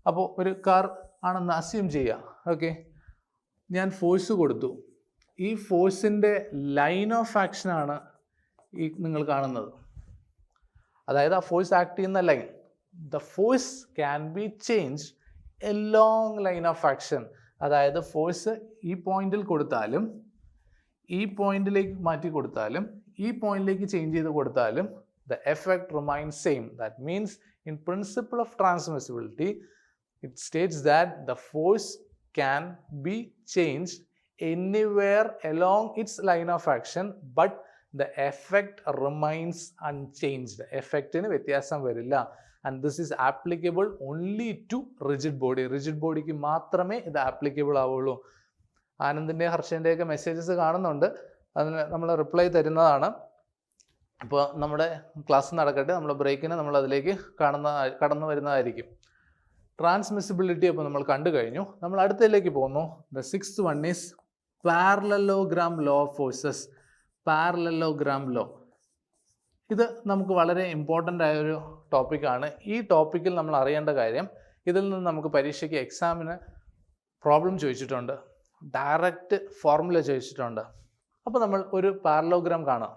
അപ്പോൾ ഒരു കാർ ആണെന്ന് അസ്യൂം ചെയ്യുക. ഓക്കെ, ഞാൻ ഫോഴ്സ് കൊടുത്തു. ഈ ഫോഴ്സിൻ്റെ ലൈൻ ഓഫ് ആക്ഷനാണ് ഈ നിങ്ങൾ കാണുന്നത്. അതായത് ആ ഫോഴ്സ് ആക്ട് ചെയ്യുന്ന line, the force can be change A long line of action. അതായത് ഫോഴ്സ് ഈ പോയിന്റിൽ കൊടുത്താലും ഈ പോയിന്റിലേക്ക് മാറ്റി കൊടുത്താലും ഈ പോയിന്റിലേക്ക് ചേഞ്ച് ചെയ്ത് കൊടുത്താലും the effect remains same. That means in principle of transmissibility it states that the force can be changed anywhere along its line of action but the effect remains unchanged. Effect ന് വ്യത്യാസം വരില്ല. And this is applicable only to rigid body. Rigid bodyക്ക് മാത്രമേ ഇത് applicable ആവുള്ളൂ. ആനന്ദിൻ്റെ ഹർഷൻ്റെയൊക്കെ messages കാണുന്നുണ്ട്, അതിന് നമ്മൾ റിപ്ലൈ തരുന്നതാണ്. അപ്പോൾ നമ്മുടെ ക്ലാസ് നടക്കട്ടെ, നമ്മൾ ബ്രേക്കിന് നമ്മൾ അതിലേക്ക് കടന്നു വരുന്നതായിരിക്കും. ട്രാൻസ്മിസിബിലിറ്റി അപ്പോൾ നമ്മൾ കണ്ടു കഴിഞ്ഞു. നമ്മൾ അടുത്തതിലേക്ക് പോകുന്നു. The sixth one is parallelogram law of forces. Parallelogram law, ഇത് നമുക്ക് വളരെ ഇമ്പോർട്ടൻ്റ് ആയൊരു ടോപ്പിക്കാണ്. ഈ ടോപ്പിക്കിൽ നമ്മൾ അറിയേണ്ട കാര്യം, ഇതിൽ നിന്ന് നമുക്ക് പരീക്ഷയ്ക്ക് എക്സാമിന് പ്രോബ്ലം ചോദിച്ചിട്ടുണ്ട്, ഡയറക്റ്റ് ഫോർമുല ചോദിച്ചിട്ടുണ്ട്. അപ്പോൾ നമ്മൾ ഒരു പാരലോഗ്രാം കാണാം.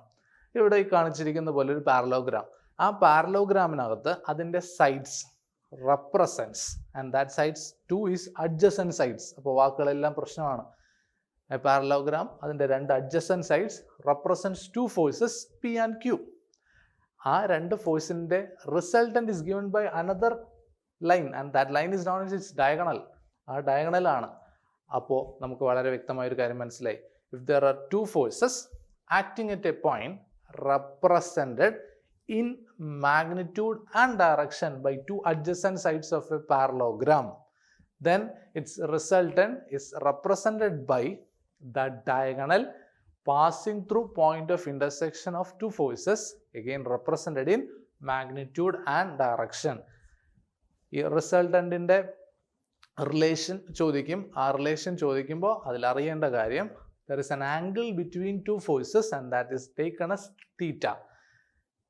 ഇവിടെ ഈ കാണിച്ചിരിക്കുന്ന പോലെ ഒരു പാരലോഗ്രാം. ആ പാരലോഗ്രാമിനകത്ത് അതിൻ്റെ sides represents and that sides 2 is adjacent sides. അപ്പോൾ വാക്കുകളെല്ലാം പ്രശ്നമാണ്. പാരലോഗ്രാം, അതിൻ്റെ 2 adjacent sides represents 2 forces P and Q. ആ 2 ഫോഴ്സിൻ്റെ resultant is given by another line and that line is known as its diagonal. ആ ഡയഗണലാണ്. അപ്പോൾ നമുക്ക് വളരെ വ്യക്തമായൊരു കാര്യം മനസ്സിലായി. If there are 2 forces acting at a point represented in magnitude and direction by 2 adjacent sides of a parallelogram, then its resultant is represented by the diagonal passing through point of intersection of 2 forces, again represented in magnitude and direction. ഈ റിസൾട്ടൻറ്റിൻ്റെ relation ചോദിക്കും. ആ relation ചോദിക്കുമ്പോൾ അതിൽ അറിയേണ്ട കാര്യം, there is an angle between 2 forces and that is taken as theta.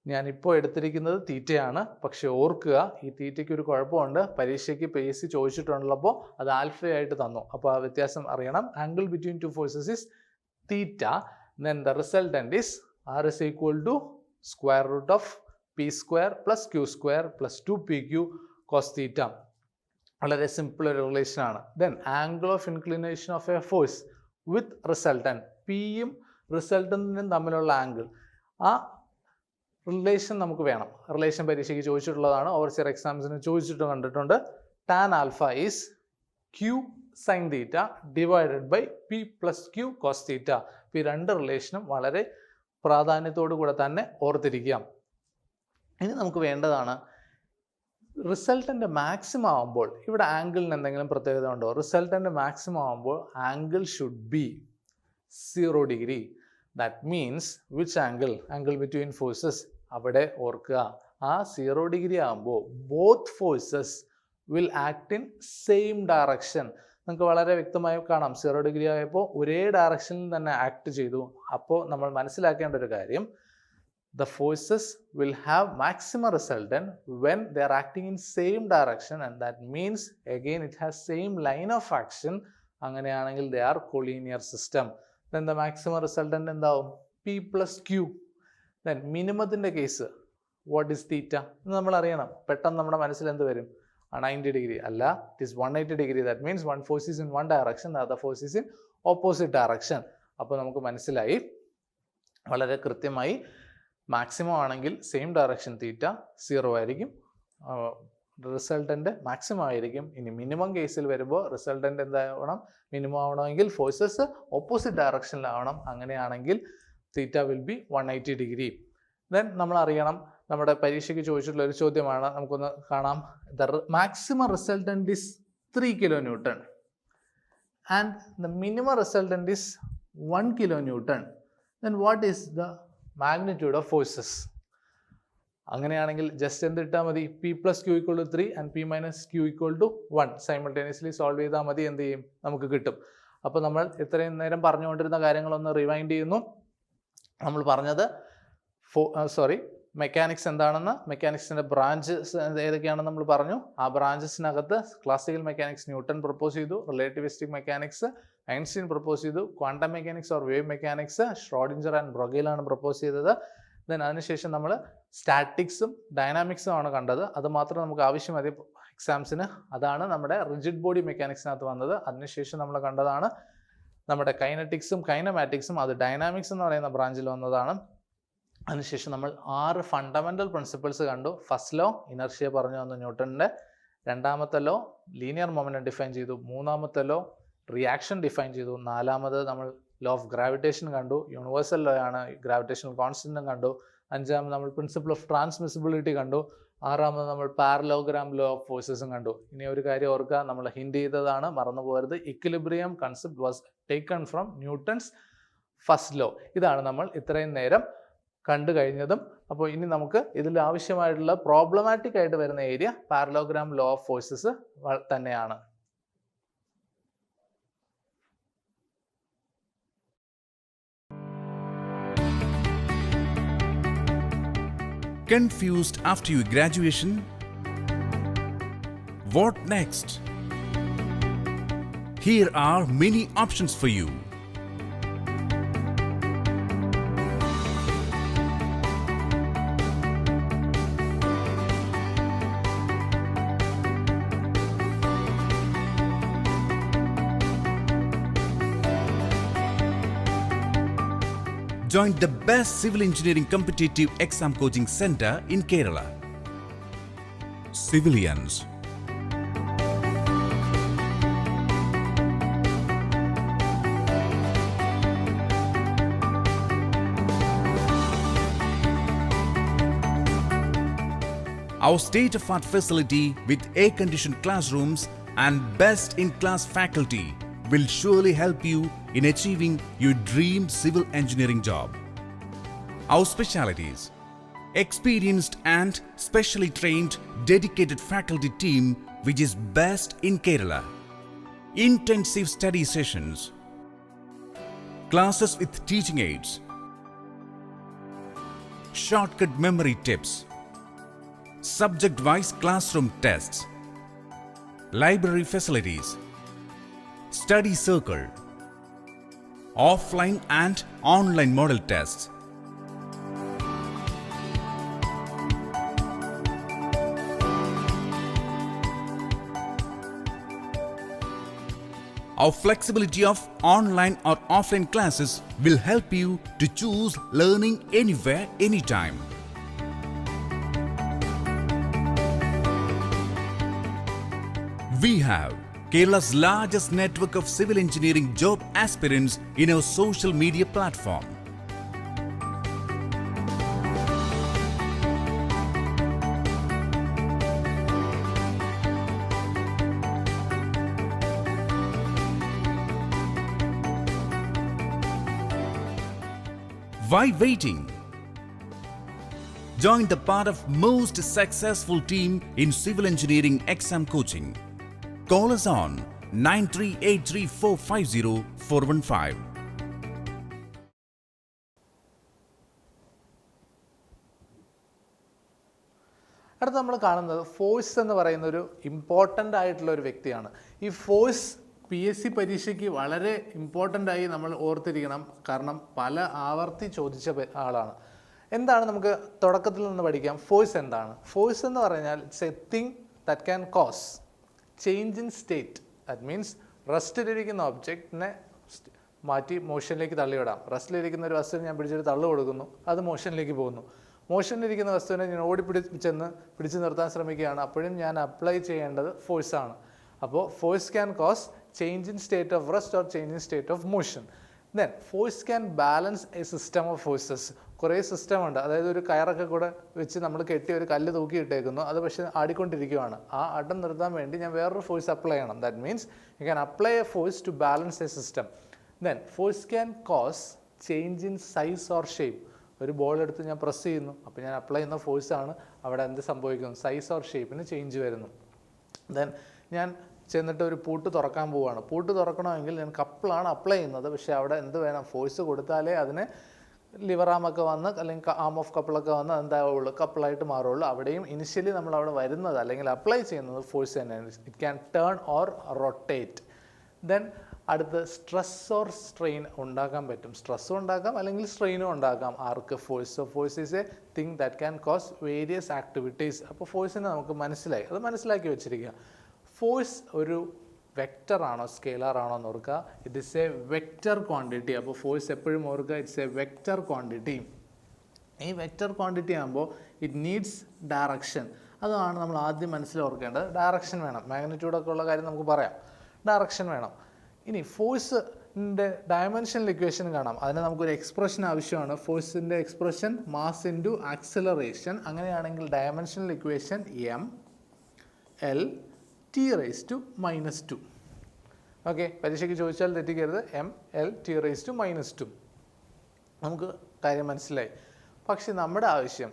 ഞാനിപ്പോൾ എടുത്തിരിക്കുന്നത് തീറ്റയാണ്. പക്ഷെ ഓർക്കുക, ഈ തീറ്റയ്ക്ക് ഒരു കുഴപ്പമുണ്ട്. പരീക്ഷയ്ക്ക് പേസ് ചോദിച്ചിട്ടുള്ളപ്പോൾ അത് ആൽഫയായിട്ട് തന്നു. അപ്പോൾ ആ വ്യത്യാസം അറിയണം. Angle between 2 forces is theta. Then the resultant is R is equal to square root of P square plus Q square plus 2pq cos theta. വളരെ സിമ്പിൾ ഒരു റിലേഷനാണ്. Then angle of inclination of a force with resultant, പിയും റിസൾട്ടൻറ്റിനും തമ്മിലുള്ള angle, ആ relation നമുക്ക് വേണം. Relation പരീക്ഷയ്ക്ക് ചോദിച്ചിട്ടുള്ളതാണ്, ഓവർസിയർ എക്സാംസിന് ചോദിച്ചിട്ട് കണ്ടിട്ടുണ്ട്. Tan alpha is Q sine theta divided by P plus Q cos theta. ഈ 2 റിലേഷനും വളരെ പ്രാധാന്യത്തോടു കൂടെ തന്നെ ഓർത്തിരിക്കാം. ഇനി നമുക്ക് വേണ്ടതാണ് റിസൾട്ടൻ്റ് മാക്സിമം ആകുമ്പോൾ ഇവിടെ ആംഗിളിന് എന്തെങ്കിലും പ്രത്യേകത ഉണ്ടോ? റിസൾട്ടൻ്റ് മാക്സിമം ആകുമ്പോൾ angle should be 0 degree. That means which angle? Angle between forces. അവിടെ ഓർക്കുക, ആ 0 ഡിഗ്രി ആകുമ്പോൾ both forces will act in same direction. നിങ്ങൾക്ക് വളരെ വ്യക്തമായി കാണാം, 0 ഡിഗ്രി ആയപ്പോൾ ഒരേ ഡയറക്ഷനിൽ തന്നെ ആക്ട് ചെയ്തു. അപ്പോൾ നമ്മൾ മനസ്സിലാക്കേണ്ട ഒരു കാര്യം, the forces will have maximum resultant when they are acting in same direction and that means again it has same line of action. അങ്ങനെയാണെങ്കിൽ they are collinear system. Then the maximum resultant എന്താവും? P plus Q. Then മിനിമത്തിൻ്റെ case what is theta എന്ന് നമ്മൾ അറിയണം. പെട്ടെന്ന് നമ്മുടെ മനസ്സിൽ എന്ത് വരും? 90 ഡിഗ്രി അല്ല, it is 180 degree. that means one force is in one direction, the other force is in opposite direction. അപ്പോൾ നമുക്ക് മനസ്സിലായി വളരെ കൃത്യമായി. മാക്സിമം ആണെങ്കിൽ സെയിം ഡയറക്ഷൻ തീറ്റ 0 ആയിരിക്കും, റിസൾട്ടൻ്റ് മാക്സിമം ആയിരിക്കും. ഇനി മിനിമം കേസിൽ വരുമ്പോൾ റിസൾട്ടൻ്റ് എന്താവണം? മിനിമം ആവണമെങ്കിൽ ഫോഴ്സസ് ഓപ്പോസിറ്റ് ഡയറക്ഷനിലാവണം. അങ്ങനെയാണെങ്കിൽ തീറ്റ വിൽ ബി 180 ഡിഗ്രി. ദെൻ നമ്മൾ അറിയണം, നമ്മുടെ പരീക്ഷയ്ക്ക് ചോദിച്ചിട്ടുള്ള ഒരു ചോദ്യമാണ്, നമുക്കൊന്ന് കാണാം. The maximum resultant is 3 kN and the minimum resultant is 1 kN. Then what is the magnitude of forces? അങ്ങനെയാണെങ്കിൽ ജസ്റ്റ് എന്ത് ഇട്ടാൽ മതി? P plus Q equal to 3 and P minus Q equal to 1 simultaneously solve ചെയ്താൽ മതി. എന്ത് ചെയ്യും? നമുക്ക് കിട്ടും. അപ്പോൾ നമ്മൾ ഇത്രയും നേരം പറഞ്ഞുകൊണ്ടിരുന്ന കാര്യങ്ങളൊന്ന് റിവൈൻഡ് ചെയ്യുന്നു. നമ്മൾ പറഞ്ഞത് മെക്കാനിക്സ് എന്താണെന്ന്, മെക്കാനിക്സിൻ്റെ ബ്രാഞ്ചസ് ഏതൊക്കെയാണെന്ന് നമ്മൾ പറഞ്ഞു. ആ ബ്രാഞ്ചസിനകത്ത് ക്ലാസിക്കൽ മെക്കാനിക്സ് ന്യൂട്ടൺ പ്രപ്പോസ് ചെയ്തു, റിലേറ്റിവിസ്റ്റിക് മെക്കാനിക്സ് ഐൻസ്റ്റീൻ പ്രപ്പോസ് ചെയ്തു, quantum mechanics or wave mechanics Schrodinger and ബ്രൊഗയിലാണ് പ്രപ്പോസ് ചെയ്തത്. ദെൻ അതിനുശേഷം നമ്മൾ സ്റ്റാറ്റിക്സും ഡൈനാമിക്സും ആണ് കണ്ടത്. അത് മാത്രം നമുക്ക് ആവശ്യം മതി എക്സാംസിന്. അതാണ് നമ്മുടെ റിജിഡ് ബോഡി മെക്കാനിക്സിനകത്ത് വന്നത്. അതിനുശേഷം നമ്മൾ കണ്ടതാണ് നമ്മുടെ കൈനറ്റിക്സും കൈനമാറ്റിക്സും, അത് ഡൈനാമിക്സ് എന്ന് പറയുന്ന ബ്രാഞ്ചിൽ വന്നതാണ്. അതിനുശേഷം നമ്മൾ 6 ഫണ്ടമെൻ്റൽ പ്രിൻസിപ്പിൾസ് കണ്ടു. ഫസ്റ്റ് ലോ ഇനർഷ്യ പറഞ്ഞു തന്നു ന്യൂട്ടണിൻ്റെ, രണ്ടാമത്തെ ലോ ലീനിയർ മൊമെൻറ്റം ഡിഫൈൻ ചെയ്തു, മൂന്നാമത്തെ ലോ റിയാക്ഷൻ ഡിഫൈൻ ചെയ്തു, നാലാമത് നമ്മൾ ലോ ഓഫ് ഗ്രാവിറ്റേഷൻ കണ്ടു, യൂണിവേഴ്സൽ ലോ ആണ്, ഗ്രാവിറ്റേഷണൽ കോൺസ്റ്റൻറ്റും കണ്ടു, അഞ്ചാമത് നമ്മൾ പ്രിൻസിപ്പിൾ ഓഫ് ട്രാൻസ്മിസിബിലിറ്റി കണ്ടു, ആറാമത് നമ്മൾ പാരലോഗ്രാം ലോ ഓഫ് ഫോഴ്സസും കണ്ടു. ഇനി ഒരു കാര്യം ഓർക്കുക, നമ്മൾ ഹിൻഡ് ചെയ്തതാണ്, മറന്നു പോകരുത്. Equilibrium concept was taken from Newton's first law. ഇതാണ് നമ്മൾ ഇത്രയും നേരം കണ്ടു കഴിഞ്ഞതും. അപ്പോൾ ഇനി നമുക്ക് ഇതിൽ ആവശ്യമായിട്ടുള്ള പ്രോബ്ലമാറ്റിക് ആയിട്ട് വരുന്ന area parallelogram law of forces തന്നെയാണ്. Confused after your graduation? What next? Here are many options for you. Join the best civil engineering competitive exam coaching center in Kerala. Civilianz. Our state-of-art facility with air-conditioned classrooms and best-in-class faculty will surely help you in achieving your dream civil engineering job. Our specialities: experienced and specially trained dedicated faculty team which is best in Kerala, intensive study sessions, classes with teaching aids, shortcut memory tips, subject-wise classroom tests, library facilities, study circle, offline and online model tests. Our flexibility of online or offline classes will help you to choose learning anywhere, anytime. We have Kerala's largest network of civil engineering job aspirants in our social media platform. Why waiting? Join the part of most successful team in civil engineering exam coaching. Call us on 9383450415. അടുത്ത നമ്മൾ കാണുന്നത് force എന്ന് പറയുന്ന ഒരു important ആയിട്ടുള്ള ഒരു വ്യക്തിയാണ്. ഈ ഫോഴ്സ് PSC പരീക്ഷയ്ക്ക് വളരെ ഇമ്പോർട്ടൻ്റ് ആയി നമ്മൾ ഓർത്തിരിക്കണം. കാരണം പല ആവർത്തി ചോദിച്ച ആളാണ്. എന്താണ് നമുക്ക് തുടക്കത്തിൽ നിന്ന് പഠിക്കാം. ഫോഴ്സ് എന്താണ്? ഫോഴ്സ് എന്ന് പറഞ്ഞാൽ it's a thing that can cause change in state. That means റെസ്റ്റിലിരിക്കുന്ന ഒബ്ജക്റ്റിനെ മാറ്റി മോഷനിലേക്ക് തള്ളിവിടാം. റെസ്റ്റിലിരിക്കുന്ന ഒരു വസ്തു ഞാൻ പിടിച്ചിട്ട് തള്ളു കൊടുക്കുന്നു, അത് മോഷനിലേക്ക് പോകുന്നു. മോഷനിലിരിക്കുന്ന വസ്തുവിനെ ഞാൻ പിടിച്ചു നിർത്താൻ ശ്രമിക്കുകയാണ്, അപ്പോഴും ഞാൻ അപ്ലൈ ചെയ്യേണ്ടത് ഫോഴ്സാണ്. അപ്പോൾ force can cause change in state of rest or change in state of motion. Then force can balance a system of forces. കുറേ സിസ്റ്റം ഉണ്ട്, അതായത് ഒരു കയറൊക്കെ കൂടെ വെച്ച് നമ്മൾ കെട്ടി ഒരു കല്ല് തൂക്കിയിട്ടേക്കുന്നു, അത് പക്ഷേ ആടിക്കൊണ്ടിരിക്കുകയാണ്. ആ അടം നിർത്താൻ വേണ്ടി ഞാൻ വേറൊരു ഫോഴ്സ് അപ്ലൈ ചെയ്യണം. That means you can apply a force to balance a system. Then force can cause change in size or shape. ഒരു ബോൾ എടുത്ത് ഞാൻ പ്രസ് ചെയ്യുന്നു, അപ്പോൾ ഞാൻ അപ്ലൈ ചെയ്യുന്ന ഫോഴ്സാണ് അവിടെ എന്ത് സംഭവിക്കുന്നു, സൈസ് ഓർ ഷേപ്പിന് ചേഞ്ച് വരുന്നു. ദെൻ ഞാൻ ചെന്നിട്ട് ഒരു പൂട്ട് തുറക്കാൻ പോവുകയാണ്. പൂട്ട് തുറക്കണമെങ്കിൽ ഞാൻ കപ്പിളാണ് അപ്ലൈ ചെയ്യുന്നത്, പക്ഷേ അവിടെ എന്ത് വേണം, ഫോഴ്സ് കൊടുത്താലേ അതിന് ലിവർ ആമൊക്കെ വന്ന് അല്ലെങ്കിൽ ആം ഓഫ് കപ്പിളൊക്കെ വന്ന് എന്താവുള്ളൂ, കപ്പിളായിട്ട് മാറുള്ളൂ. അവിടെയും ഇനിഷ്യലി നമ്മൾ അവിടെ വരുന്നത് അല്ലെങ്കിൽ അപ്ലൈ ചെയ്യുന്നത് ഫോഴ്സ് തന്നെയാണ്. It can turn or rotate. Then അടുത്ത് സ്ട്രെസ് ഓർ സ്ട്രെയിൻ ഉണ്ടാക്കാൻ പറ്റും. സ്ട്രെസ്സും ഉണ്ടാക്കാം അല്ലെങ്കിൽ സ്ട്രെയിനും ഉണ്ടാക്കാം. ആർക്ക്? Force. So force is a thing that can cause various activities. അപ്പോൾ ഫോഴ്സിനെ നമുക്ക് മനസ്സിലായി, അത് മനസ്സിലാക്കി വെച്ചിരിക്കുക. ഫോഴ്സ് ഒരു വെക്റ്റർ ആണോ സ്കെയിലർ ആണോ എന്ന് ഓർക്കുക. It is a vector quantity. അപ്പോൾ ഫോഴ്സ് എപ്പോഴും ഓർക്കുക, ഇറ്റ്സ് എ വെക്റ്റർ ക്വാണ്ടിറ്റി. ഈ വെക്റ്റർ ക്വാണ്ടിറ്റി ആകുമ്പോൾ ഇറ്റ് നീഡ്സ് ഡയറക്ഷൻ. അതാണ് നമ്മൾ ആദ്യം മനസ്സിലോർക്കേണ്ടത്. ഡയറക്ഷൻ വേണം. മാഗ്നിറ്റ്യൂഡൊക്കെ ഉള്ള കാര്യം നമുക്ക് പറയാം. ഡയറക്ഷൻ വേണം. ഇനി ഫോഴ്സിൻ്റെ ഡയമെൻഷണൽ ഇക്വേഷൻ കാണാം. അതിന് നമുക്കൊരു എക്സ്പ്രഷൻ ആവശ്യമാണ്. ഫോഴ്സിൻ്റെ എക്സ്പ്രഷൻ മാസ് ഇൻറ്റു ആക്സിലറേഷൻ. അങ്ങനെയാണെങ്കിൽ dimensional equation M L T raise to -2. Okay, പരീക്ഷയ്ക്ക് ചോദിച്ചാൽ തെറ്റിക്കരുത്. M L T raise to -2. നമുക്ക് കാര്യം മനസ്സിലായി. പക്ഷെ നമ്മുടെ ആവശ്യം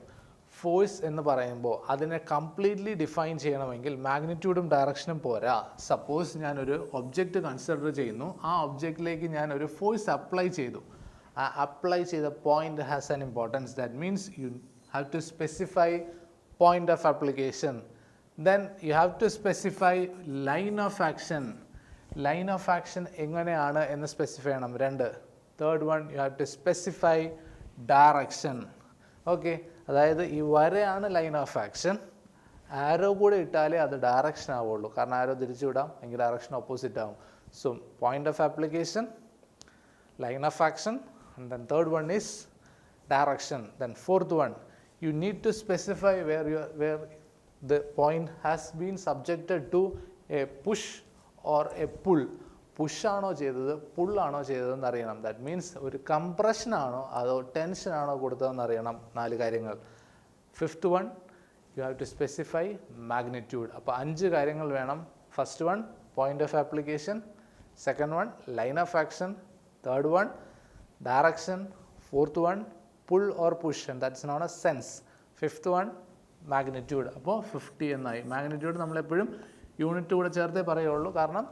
ഫോഴ്സ് എന്ന് പറയുമ്പോൾ അതിനെ കംപ്ലീറ്റ്ലി ഡിഫൈൻ ചെയ്യണമെങ്കിൽ മാഗ്നിറ്റ്യൂഡും ഡയറക്ഷനും പോരാ. സപ്പോസ് ഞാനൊരു ഒബ്ജക്റ്റ് കൺസിഡർ ചെയ്യുന്നു, ആ ഒബ്ജക്റ്റിലേക്ക് ഞാൻ ഒരു ഫോഴ്സ് അപ്ലൈ ചെയ്തു. ആ അപ്ലൈ ചെയ്ത point has an importance. That means you have to specify point of application. Then you have to specify line of action. Line of action എങ്ങനെയാണ് എന്ന് സ്പെസിഫൈ ചെയ്യണം. 2. Third one, you have to specify direction. Okay, അതായത് ഈ വരയാണ് line of action. ആരോ കൂടെ ഇട്ടാലേ അത് direction ആവുള്ളൂ. കാരണം ആരോ തിരിച്ചു വിടാം, എങ്കിൽ ഡയറക്ഷൻ ഓപ്പോസിറ്റ് ആവും. So point of application, line of action, and then third one is direction. Then fourth one, you need to specify where the point has been subjected to a push or a pull. Push ആണോ ചെയ്തത്, pull ആണോ ചെയ്തതെന്ന് അറിയണം. That means ഒരു compression ആണോ അതോ tension ആണോ കൊടുത്തതെന്ന് അറിയണം. 4 കാര്യങ്ങൾ. Fifth one, you have to specify magnitude. അപ്പോൾ 5 കാര്യങ്ങൾ വേണം. First one point of application, second one line of action, third one direction, fourth one pull or push and that's known a sense, fifth one magnitude. അപ്പോൾ 50 എന്നായി. Magnitude നമ്മളെപ്പോഴും unit കൂടെ ചേർത്തേ പറയുള്ളൂ, കാരണം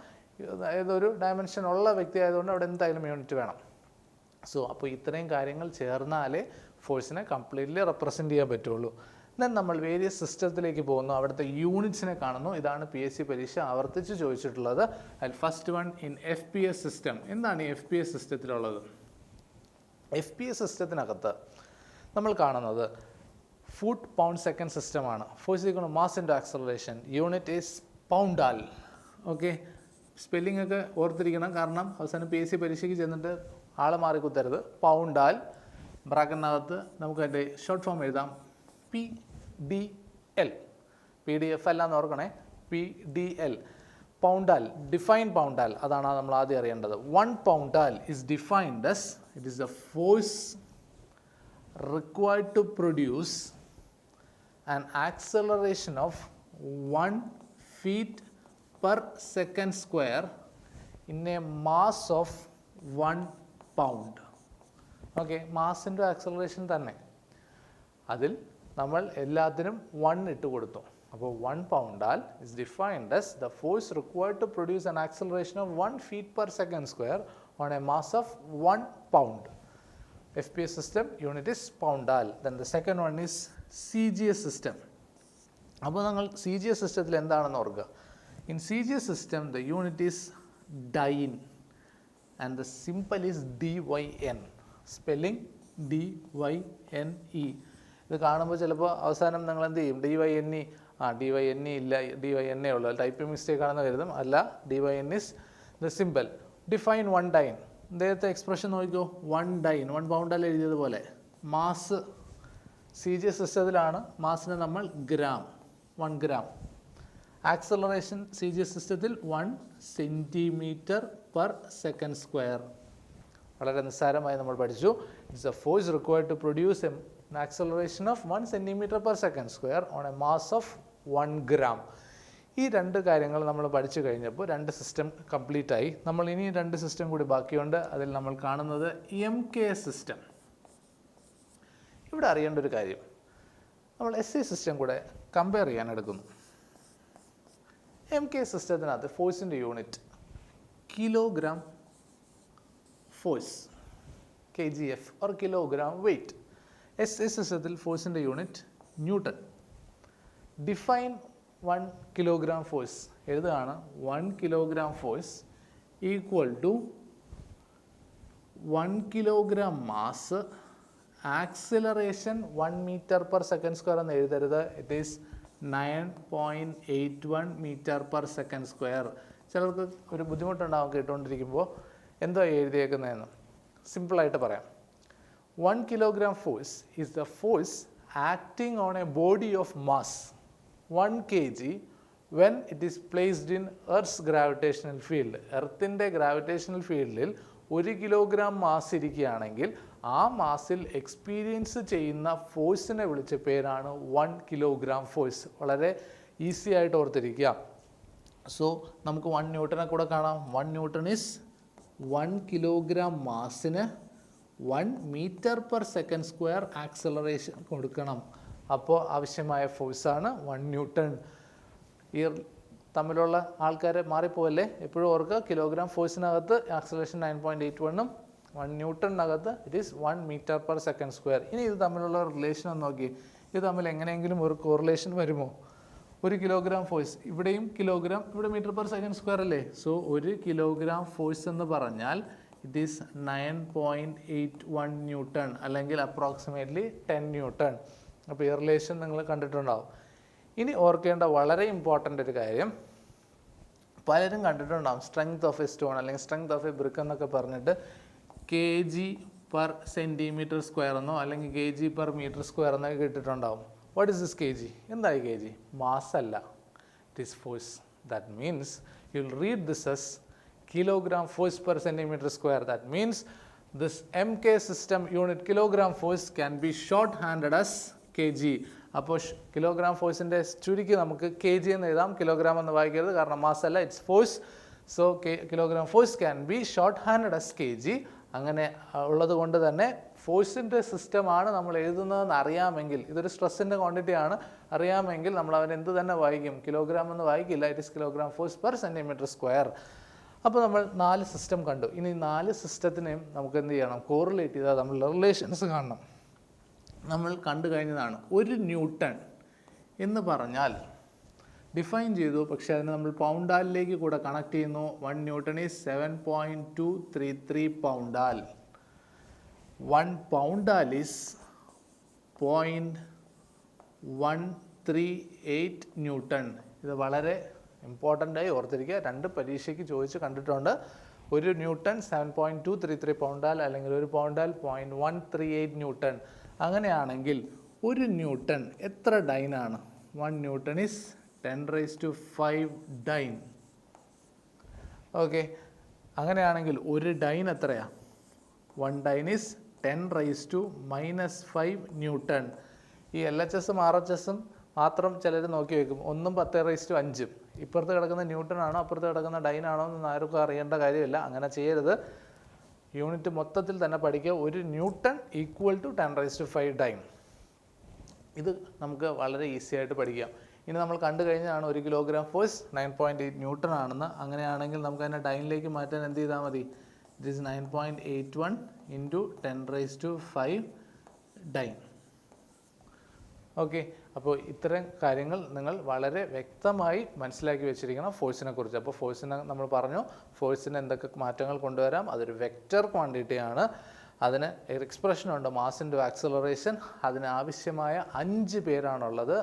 ഏതൊരു ഡയമെൻഷൻ ഉള്ള വ്യക്തി ആയതുകൊണ്ട് അവിടെ എന്തായാലും യൂണിറ്റ് വേണം. സോ അപ്പോൾ ഇത്രയും കാര്യങ്ങൾ ചേർന്നാലേ ഫോഴ്സിനെ കംപ്ലീറ്റ്ലി റെപ്രസെൻറ്റ് ചെയ്യാൻ പറ്റുള്ളൂ. ദെൻ നമ്മൾ വേരിയസ് സിസ്റ്റത്തിലേക്ക് പോകുന്നു, അവിടുത്തെ യൂണിറ്റ്സിനെ കാണുന്നു. ഇതാണ് PSC പരീക്ഷ ആവർത്തിച്ച് ചോദിച്ചിട്ടുള്ളത്. അതിൽ first one in FPS system. എന്താണ് ഈ FPS സിസ്റ്റത്തിലുള്ളത്? FPS സിസ്റ്റത്തിനകത്ത് നമ്മൾ കാണുന്നത് ഫുട്ട് പൗണ്ട് സെക്കൻഡ് സിസ്റ്റമാണ്. Force equal to mass into acceleration. Unit is poundal. Okay, spelling ഒക്കെ ഓർത്തിരിക്കണം, കാരണം അവസാനം PSC പരീക്ഷയ്ക്ക് ചെന്നിട്ട് ആളെ മാറി കുത്തരുത്. പൗണ്ടാൽ, ബ്രാക്കറ്റിനകത്ത് നമുക്ക് അതിൻ്റെ ഷോർട്ട് ഫോം എഴുതാം PDL. PDF അല്ലാന്ന് ഓർക്കണേ, PDL. പൗണ്ടാൽ, ഡിഫൈൻ പൗണ്ടാൽ, അതാണ് നമ്മൾ ആദ്യം അറിയേണ്ടത്. 1 poundal is defined as it is the force required to produce an acceleration of 1 feet per second square in a mass of 1 pound. Okay, mass into acceleration തന്നെ. അതിൽ നമ്മൾ എല്ലാത്തിനും 1 ഇട്ട് കൊടുത്തു. അപ്പോൾ 1 പൗണ്ടാൽ is defined as the force required to produce an acceleration of 1 feet per second square on a mass of 1 pound. FPS system, unit is poundal. Then the second one is CGS system. അപ്പോൾ നമ്മൾ CGS സിസ്റ്റത്തിൽ എന്താണെന്ന് ഓർക്കുക. In CGS system the unit is dyne and the symbol is DYN. Spelling DYNE. ഇത് കാണുമ്പോൾ ചിലപ്പോൾ അവസാനം നിങ്ങൾ എന്ത് ചെയ്യും, DYNE DYNE ഇല്ല, DYNE ഉള്ളൂ, ടൈപ്പിംഗ് മിസ്റ്റേക്ക് ആണെന്ന് കരുതും. അല്ല, DYN is the symbol. Define 1 dyne. ഇദ്ദേഹത്തെ എക്സ്പ്രഷൻ നോക്കിക്കോ. 1 dyne, 1 പൗണ്ടല്ല എഴുതിയതുപോലെ. മാസ് സി ജി എസ് സിസ്റ്റത്തിലാണ് മാസിനെ നമ്മൾ gram, 1 gram. Acceleration C G S സിസ്റ്റത്തിൽ 1 cm/s². വളരെ നിസ്സാരമായി നമ്മൾ പഠിച്ചു. It's a force required to produce an acceleration of 1 cm/s² on a mass of 1 gram. ഈ രണ്ട് കാര്യങ്ങൾ നമ്മൾ പഠിച്ചു കഴിഞ്ഞപ്പോൾ രണ്ട് സിസ്റ്റം കംപ്ലീറ്റ് ആയി. നമ്മൾ ഇനി രണ്ട് സിസ്റ്റം കൂടി ബാക്കിയുണ്ട്. അതിൽ നമ്മൾ കാണുന്നത് MK സിസ്റ്റം. ഇവിടെ അറിയേണ്ട ഒരു കാര്യം, നമ്മൾ SI സിസ്റ്റം കൂടെ കമ്പയർ ചെയ്യാൻ എടുക്കുന്നു. MK സിസ്റ്റത്തിനകത്ത് ഫോഴ്സിൻ്റെ unit kilogram force, KGF or kilogram weight. SI സിസ്റ്റത്തിൽ ഫോഴ്സിൻ്റെ unit newton. Define 1 kilogram force എഴുതുകയാണ്. 1 kilogram force equal to 1 kilogram mass, acceleration 1 meter/s² എന്ന് എഴുതരുത്. It is 9.81 meter/s². ചിലർക്ക് ഒരു ബുദ്ധിമുട്ടുണ്ടാവും കേട്ടുകൊണ്ടിരിക്കുമ്പോൾ എന്തോ എഴുതിയേക്കുന്നതെന്ന്. സിമ്പിളായിട്ട് പറയാം. 1 kilogram force is the force acting on A body of mass 1 kg when it is placed in Earth's gravitational field. എർത്തിൻ്റെ gravitational ഫീൽഡിൽ 1 kilogram മാസ് ഇരിക്കുകയാണെങ്കിൽ ആ മാസിൽ എക്സ്പീരിയൻസ് ചെയ്യുന്ന ഫോഴ്സിനെ വിളിച്ച പേരാണ് 1 kilogram ഫോഴ്സ്. വളരെ ഈസി ആയിട്ട് ഓർത്തിരിക്കുക. സോ നമുക്ക് 1 ന്യൂട്ടനെ കൂടെ കാണാം. 1 newton is 1 kilogram മാസിന് 1 meter/s² acceleration കൊടുക്കണം. അപ്പോൾ ആവശ്യമായ ഫോഴ്സാണ് 1 ന്യൂട്ടൺ. ഈ തമ്മിലുള്ള ആൾക്കാർ മാറിപ്പോവല്ലേ, എപ്പോഴും ഓർക്കുക. കിലോഗ്രാം ഫോഴ്സിനകത്ത് ആക്സലറേഷൻ 9.81ഉം 1 ന്യൂട്ടണിനകത്ത് ഇറ്റ് ഈസ് 1 meter/s². ഇനി ഇത് തമ്മിലുള്ള റിലേഷൻ ഒന്ന് നോക്കി. ഇത് തമ്മിൽ എങ്ങനെയെങ്കിലും ഒരു കോറിലേഷൻ വരുമോ? 1 kilogram ഫോഴ്സ്, ഇവിടെയും കിലോഗ്രാം, ഇവിടെ meter/s² അല്ലേ. സോ 1 kilogram ഫോഴ്സ് എന്ന് പറഞ്ഞാൽ ഇറ്റ് ഈസ് 9.81 ന്യൂട്ടൺ അല്ലെങ്കിൽ അപ്രോക്സിമേറ്റ്ലി 10 ന്യൂട്ടൺ. അപ്പോൾ ഈ റിലേഷൻ നിങ്ങൾ കണ്ടിട്ടുണ്ടാവും. ഇനി ഓർക്കേണ്ട വളരെ ഇമ്പോർട്ടൻ്റ് ഒരു കാര്യം, പലരും കണ്ടിട്ടുണ്ടാവും സ്ട്രെങ്ത് ഓഫ് എ സ്റ്റോൺ അല്ലെങ്കിൽ സ്ട്രെങ്ത് ഓഫ് എ ബ്രിക്ക് എന്നൊക്കെ പറഞ്ഞിട്ട് kg/cm² എന്നോ അല്ലെങ്കിൽ kg/m² എന്നൊക്കെ കേട്ടിട്ടുണ്ടാവും. What is this kg? എന്തായി kg? മാസ് അല്ല, it is force. That means you will read this S kilogram force per cm². That means this MK system unit kilogram force can be shorthanded as kg. അപ്പോൾ kilogram ഫോഴ്സിൻ്റെ ചുരുക്കി നമുക്ക് kg എന്ന് എഴുതാം, kilogram എന്ന് വായിക്കരുത്, കാരണം mass അല്ല, it's force. So kilogram force can be short handed as kg. അങ്ങനെ ഉള്ളത് കൊണ്ട് തന്നെ ഫോഴ്സിൻ്റെ സിസ്റ്റമാണ് നമ്മൾ എഴുതുന്നതെന്ന് അറിയാമെങ്കിൽ, ഇതൊരു സ്ട്രെസ്സിൻ്റെ ക്വാണ്ടിറ്റിയാണ് അറിയാമെങ്കിൽ നമ്മൾ അവൻ എന്ത് തന്നെ വായിക്കും, കിലോഗ്രാം എന്ന് വായിക്കില്ല. It is kilogram force per cm². അപ്പോൾ നമ്മൾ 4 സിസ്റ്റം കണ്ടു. ഇനി 4 സിസ്റ്റത്തിനെയും നമുക്ക് എന്ത് ചെയ്യണം? കോറിലേറ്റ് ചെയ്താൽ തമ്മിലുള്ള റിലേഷൻസ് കാണണം. നമ്മൾ കണ്ടു കഴിഞ്ഞതാണ്. 1 ന്യൂട്ടൺ എന്ന് പറഞ്ഞാൽ ഡിഫൈൻ ചെയ്തു, പക്ഷേ അതിനെ നമ്മൾ പൗണ്ടാലിലേക്ക് കൂടെ കണക്ട് ചെയ്യുന്നു. 1 newton is 7.233 poundal. 1 poundal is 0.138 newton. ഇത് വളരെ ഇമ്പോർട്ടൻ്റ് ആയി ഓർത്തിരിക്കുക. 2 പരീക്ഷയ്ക്ക് ചോദിച്ച് കണ്ടിട്ടുണ്ട്. 1 ന്യൂട്ടൺ 7.233 പൗണ്ടാൽ അല്ലെങ്കിൽ 1 പൗണ്ടാൽ 0.138 ന്യൂട്ടൺ. അങ്ങനെയാണെങ്കിൽ 1 ന്യൂട്ടൺ എത്ര ഡൈനാണ്? 1 ന്യൂട്ടൺ ഈസ് 10⁵ ഡൈൻ. ഓക്കെ, അങ്ങനെയാണെങ്കിൽ 1 ഡൈൻ എത്രയാണ്? 1 ഡൈൻ ഈസ് 10⁻⁻5 ന്യൂട്ടൺ. ഈ LHSഉം RHSഉം മാത്രം ചിലർ നോക്കി വെക്കും. 1ഉം 10⁵5. ഇപ്പുറത്ത് കിടക്കുന്ന ന്യൂട്ടൺ ആണോ അപ്പുറത്ത് കിടക്കുന്ന ഡൈൻ ആണോ എന്ന് ആർക്കും അറിയേണ്ട കാര്യമില്ല. അങ്ങനെ ചെയ്യരുത്. യൂണിറ്റ് മൊത്തത്തിൽ തന്നെ പഠിക്കുക. 1 ന്യൂട്ടൺ ഈക്വൽ ടു 10⁵5 ഡൈൻ. ഇത് നമുക്ക് വളരെ ഈസി ആയിട്ട് പഠിക്കാം. ഇനി നമ്മൾ കണ്ടു കഴിഞ്ഞാണ് 1 കിലോഗ്രാം ഫോഴ്സ് 9.8 ന്യൂട്ടൺ ആണെന്ന്. അങ്ങനെയാണെങ്കിൽ നമുക്ക് അതിനെ ഡൈനിലേക്ക് മാറ്റാൻ എന്ത് ചെയ്താൽ മതി? It is 9.81 × 10⁵5 dine. ഓക്കെ, അപ്പോൾ ഇത്തരം കാര്യങ്ങൾ നിങ്ങൾ വളരെ വ്യക്തമായി മനസ്സിലാക്കി വെച്ചിരിക്കണം ഫോഴ്സിനെ കുറിച്ച്. അപ്പോൾ ഫോഴ്സിനെ നമ്മൾ പറഞ്ഞു, ഫോഴ്സിന് എന്തൊക്കെ മാറ്റങ്ങൾ കൊണ്ടുവരാം. അതൊരു വെക്റ്റർ ക്വാണ്ടിറ്റിയാണ്. അതിന് എക്സ്പ്രഷനുണ്ട്, മാസ് ഇൻറ്റു ആക്സിലറേഷൻ. അതിന് ആവശ്യമായ 5 പേരാണുള്ളത്.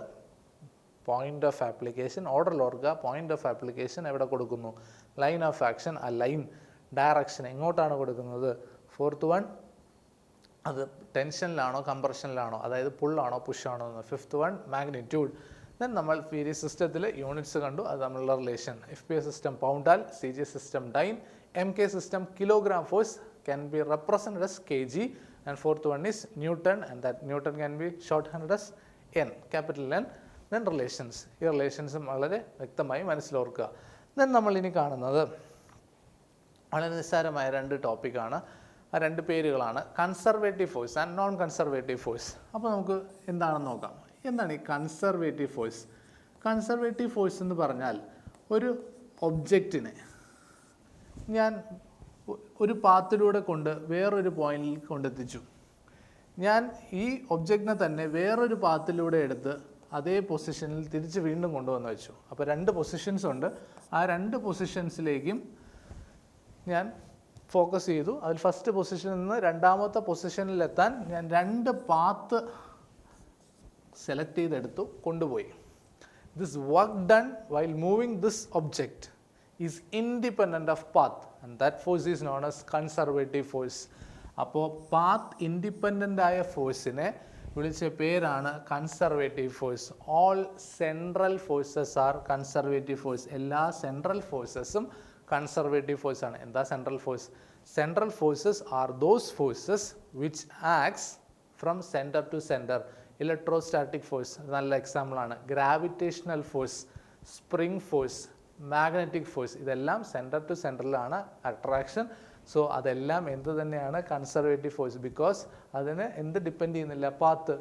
പോയിന്റ് ഓഫ് ആപ്ലിക്കേഷൻ, ഓർഡറിൽ ഓർക്കുക. പോയിന്റ് ഓഫ് ആപ്ലിക്കേഷൻ എവിടെ കൊടുക്കുന്നു? ലൈൻ ഓഫ് ആക്ഷൻ, ആ ലൈൻ ഡയറക്ഷൻ എങ്ങോട്ടാണ് കൊടുക്കുന്നത്? 4th വൺ അത് ടെൻഷനിലാണോ കംപ്രഷനിലാണോ, അതായത് പുള്ളാണോ പുഷാണോ എന്ന്. Fifth one magnitude. ദെൻ നമ്മൾ പീരീഡ് സിസ്റ്റത്തിൽ യൂണിറ്റ്സ് കണ്ടു, അത് തമ്മിലുള്ള relation. FPA system poundal, CJ system dyne, MK system kilogram force can be represented as kg, and fourth one is Newton, and that Newton can be shorthanded as N, capital N. Then relations, ഈ റിലേഷൻസും വളരെ വ്യക്തമായി മനസ്സിലോർക്കുക. Then നമ്മൾ ഇനി കാണുന്നത് വളരെ നിസ്സാരമായ രണ്ട് ടോപ്പിക്കാണ്. ആ രണ്ട് പേരുകളാണ് conservative force and non conservative force. അപ്പോൾ നമുക്ക് എന്താണെന്ന് നോക്കാം. എന്താണ് ഈ കൺസർവേറ്റീവ് ഫോഴ്സ്? കൺസർവേറ്റീവ് ഫോഴ്സ് എന്ന് പറഞ്ഞാൽ ഒരു ഒബ്ജക്റ്റിനെ ഞാൻ ഒരു പാത്തിലൂടെ കൊണ്ട് വേറൊരു പോയിന്റിൽ കൊണ്ടെത്തിച്ചു. ഞാൻ ഈ ഒബ്ജക്റ്റിനെ തന്നെ വേറൊരു പാത്തിലൂടെ എടുത്ത് അതേ പൊസിഷനിൽ തിരിച്ച് വീണ്ടും കൊണ്ടുവന്ന് വെച്ചു. അപ്പോൾ രണ്ട് പൊസിഷൻസ് ഉണ്ട്. ആ രണ്ട് പൊസിഷൻസിലേക്കും ഞാൻ ഫോക്കസ് ചെയ്തു. അതിൽ ഫസ്റ്റ് പൊസിഷനിൽ നിന്ന് രണ്ടാമത്തെ പൊസിഷനിലെത്താൻ ഞാൻ രണ്ട് പാത്ത് സെലക്ട് ചെയ്തെടുത്തു, കൊണ്ടുപോയി. This work done while moving this object is independent of path, and that force is known as conservative force. അപ്പോൾ പാത്ത് ഇൻഡിപെൻഡൻ്റ് ആയ ഫോഴ്സിനെ വിളിച്ച പേരാണ് conservative force. All central forces are conservative force. എല്ലാ central ഫോഴ്സസും conservative force ആണ്. എന്താ central force? Central forces are those forces which acts from centre to centre. Electrostatic force നല്ല എക്സാമ്പിളാണ്. Gravitational force, spring force, magnetic force, ഇതെല്ലാം centre to സെൻറ്ററിലാണ് attraction. So അതെല്ലാം എന്ത് തന്നെയാണ്? Conservative force. ബിക്കോസ് അതിന് എന്ത് ഡിപ്പെൻഡ് ചെയ്യുന്നില്ല? പാത്ത്.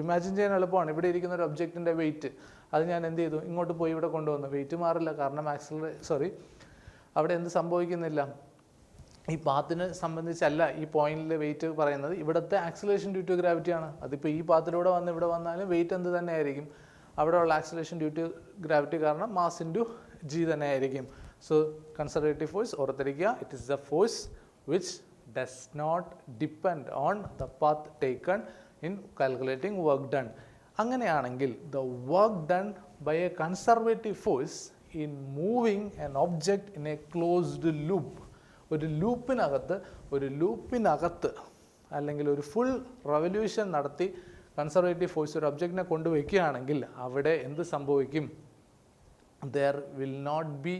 ഇമാജിൻ ചെയ്യാൻ എളുപ്പമാണ്. ഇവിടെ ഇരിക്കുന്ന ഒരു ഒബ്ജക്റ്റിൻ്റെ വെയിറ്റ്, അത് ഞാൻ എന്ത് ചെയ്തു? ഇങ്ങോട്ട് പോയി ഇവിടെ കൊണ്ടുവന്നു. വെയിറ്റ് മാറില്ല, കാരണം അവിടെ എന്ത് സംഭവിക്കുന്നില്ല? ഈ പാത്തിനെ സംബന്ധിച്ചല്ല ഈ പോയിന്റിൽ വെയിറ്റ് പറയുന്നത്. ഇവിടുത്തെ ആക്സിലേഷൻ ഡ്യൂ ടു ഗ്രാവിറ്റിയാണ്. അതിപ്പോൾ ഈ പാത്തിലൂടെ വന്ന് ഇവിടെ വന്നാലും വെയിറ്റ് എന്ത് തന്നെ ആയിരിക്കും? അവിടെയുള്ള ആക്സിലേഷൻ ഡ്യൂ ടു ഗ്രാവിറ്റി കാരണം മാസ് ഇൻറ്റു ജി തന്നെ ആയിരിക്കും. സോ കൺസർവേറ്റീവ് ഫോഴ്സ് ഓർത്തിരിക്കുക, it is the force which does not depend on the path taken in calculating work done. അങ്ങനെയാണെങ്കിൽ the work done by a conservative force in moving an object in a closed loop, ഒരു ലൂപ്പിനകത്ത് അല്ലെങ്കിൽ ഒരു full revolution നടത്തി conservative force ഒരു ഒബ്ജക്റ്റിനെ കൊണ്ടുവയ്ക്കുകയാണെങ്കിൽ അവിടെ എന്ത് സംഭവിക്കും? there will not be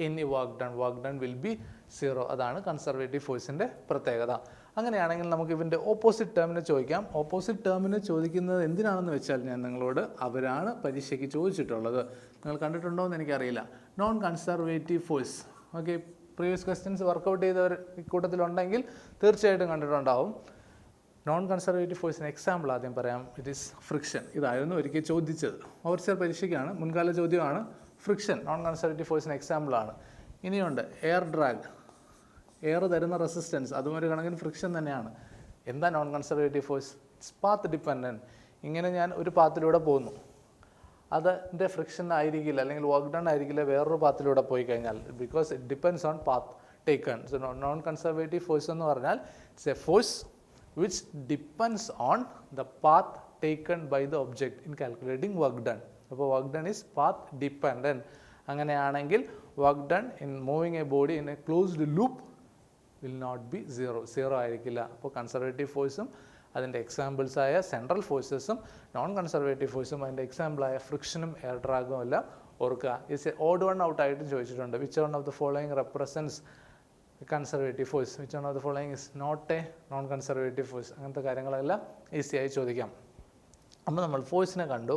any work done will be zero. അതാണ് കൺസർവേറ്റീവ് ഫോഴ്സിൻ്റെ പ്രത്യേകത. അങ്ങനെയാണെങ്കിൽ നമുക്ക് ഇവൻ്റെ ഓപ്പോസിറ്റ് ടേമിനെ ചോദിക്കാം. ഓപ്പോസിറ്റ് ടേമിനെ ചോദിക്കുന്നത് എന്തിനാണെന്ന് വെച്ചാൽ ഞാൻ നിങ്ങളോട് അവരാണ് പരീക്ഷയ്ക്ക് ചോദിച്ചിട്ടുള്ളത്. നിങ്ങൾ കണ്ടിട്ടുണ്ടോ എന്ന് എനിക്കറിയില്ല. Non conservative force. Okay, previous questions workout ചെയ്തവർ ഇക്കൂട്ടത്തിലുണ്ടെങ്കിൽ തീർച്ചയായിട്ടും കണ്ടിട്ടുണ്ടാവും. നോൺ കൺസർവേറ്റീവ് ഫോഴ്സിന് എക്സാമ്പിൾ ആദ്യം പറയാം. It is friction. ഇതായിരുന്നു ഒരിക്കൽ ചോദിച്ചത്. ഓവർസിയർ പരീക്ഷയ്ക്കാണ്, മുൻകാല ചോദ്യമാണ്. ഫ്രിക്ഷൻ നോൺ കൺസർവേറ്റീവ് ഫോഴ്സിന് എക്സാമ്പിളാണ്. ഇനിയുണ്ട് എയർ ഡ്രാഗ്, എയർ തരുന്ന റെസിസ്റ്റൻസ്, അതും ഒരു കണക്കിന് ഫ്രിക്ഷൻ തന്നെയാണ്. എന്താ non conservative force? It's path dependent. ഇങ്ങനെ ഞാൻ ഒരു പാത്തിലൂടെ പോകുന്നു, അതിൻ്റെ ഫ്രിക്ഷൻ ആയിരിക്കില്ല അല്ലെങ്കിൽ വർക്ക് ഡൺ ആയിരിക്കില്ല വേറൊരു പാത്തിലൂടെ പോയി കഴിഞ്ഞാൽ, because it depends own path taken. So non conservative force എന്ന് പറഞ്ഞാൽ it's a force which depends on the path taken by the object in calculating work done. അപ്പോൾ work done is path dependent. അങ്ങനെയാണെങ്കിൽ work done in moving a body in a closed loop will not be zero ആയിരിക്കില്ല. അപ്പോൾ conservative ഫോഴ്സും അതിൻ്റെ എക്സാമ്പിൾസായ central ഫോഴ്സസും non conservative ഫോഴ്സും അതിൻ്റെ എക്സാമ്പിളായ ഫ്രിക്ഷനും എയർ ഡ്രാഗും എല്ലാം ഓർക്കുക. It's a odd one out ആയിട്ടും ചോദിച്ചിട്ടുണ്ട്. Which one of the following represents conservative force, which one of the following is not a non conservative force? അങ്ങനത്തെ കാര്യങ്ങളെല്ലാം ഈസിയായി ചോദിക്കാം. അപ്പോൾ നമ്മൾ ഫോഴ്സിനെ കണ്ടു.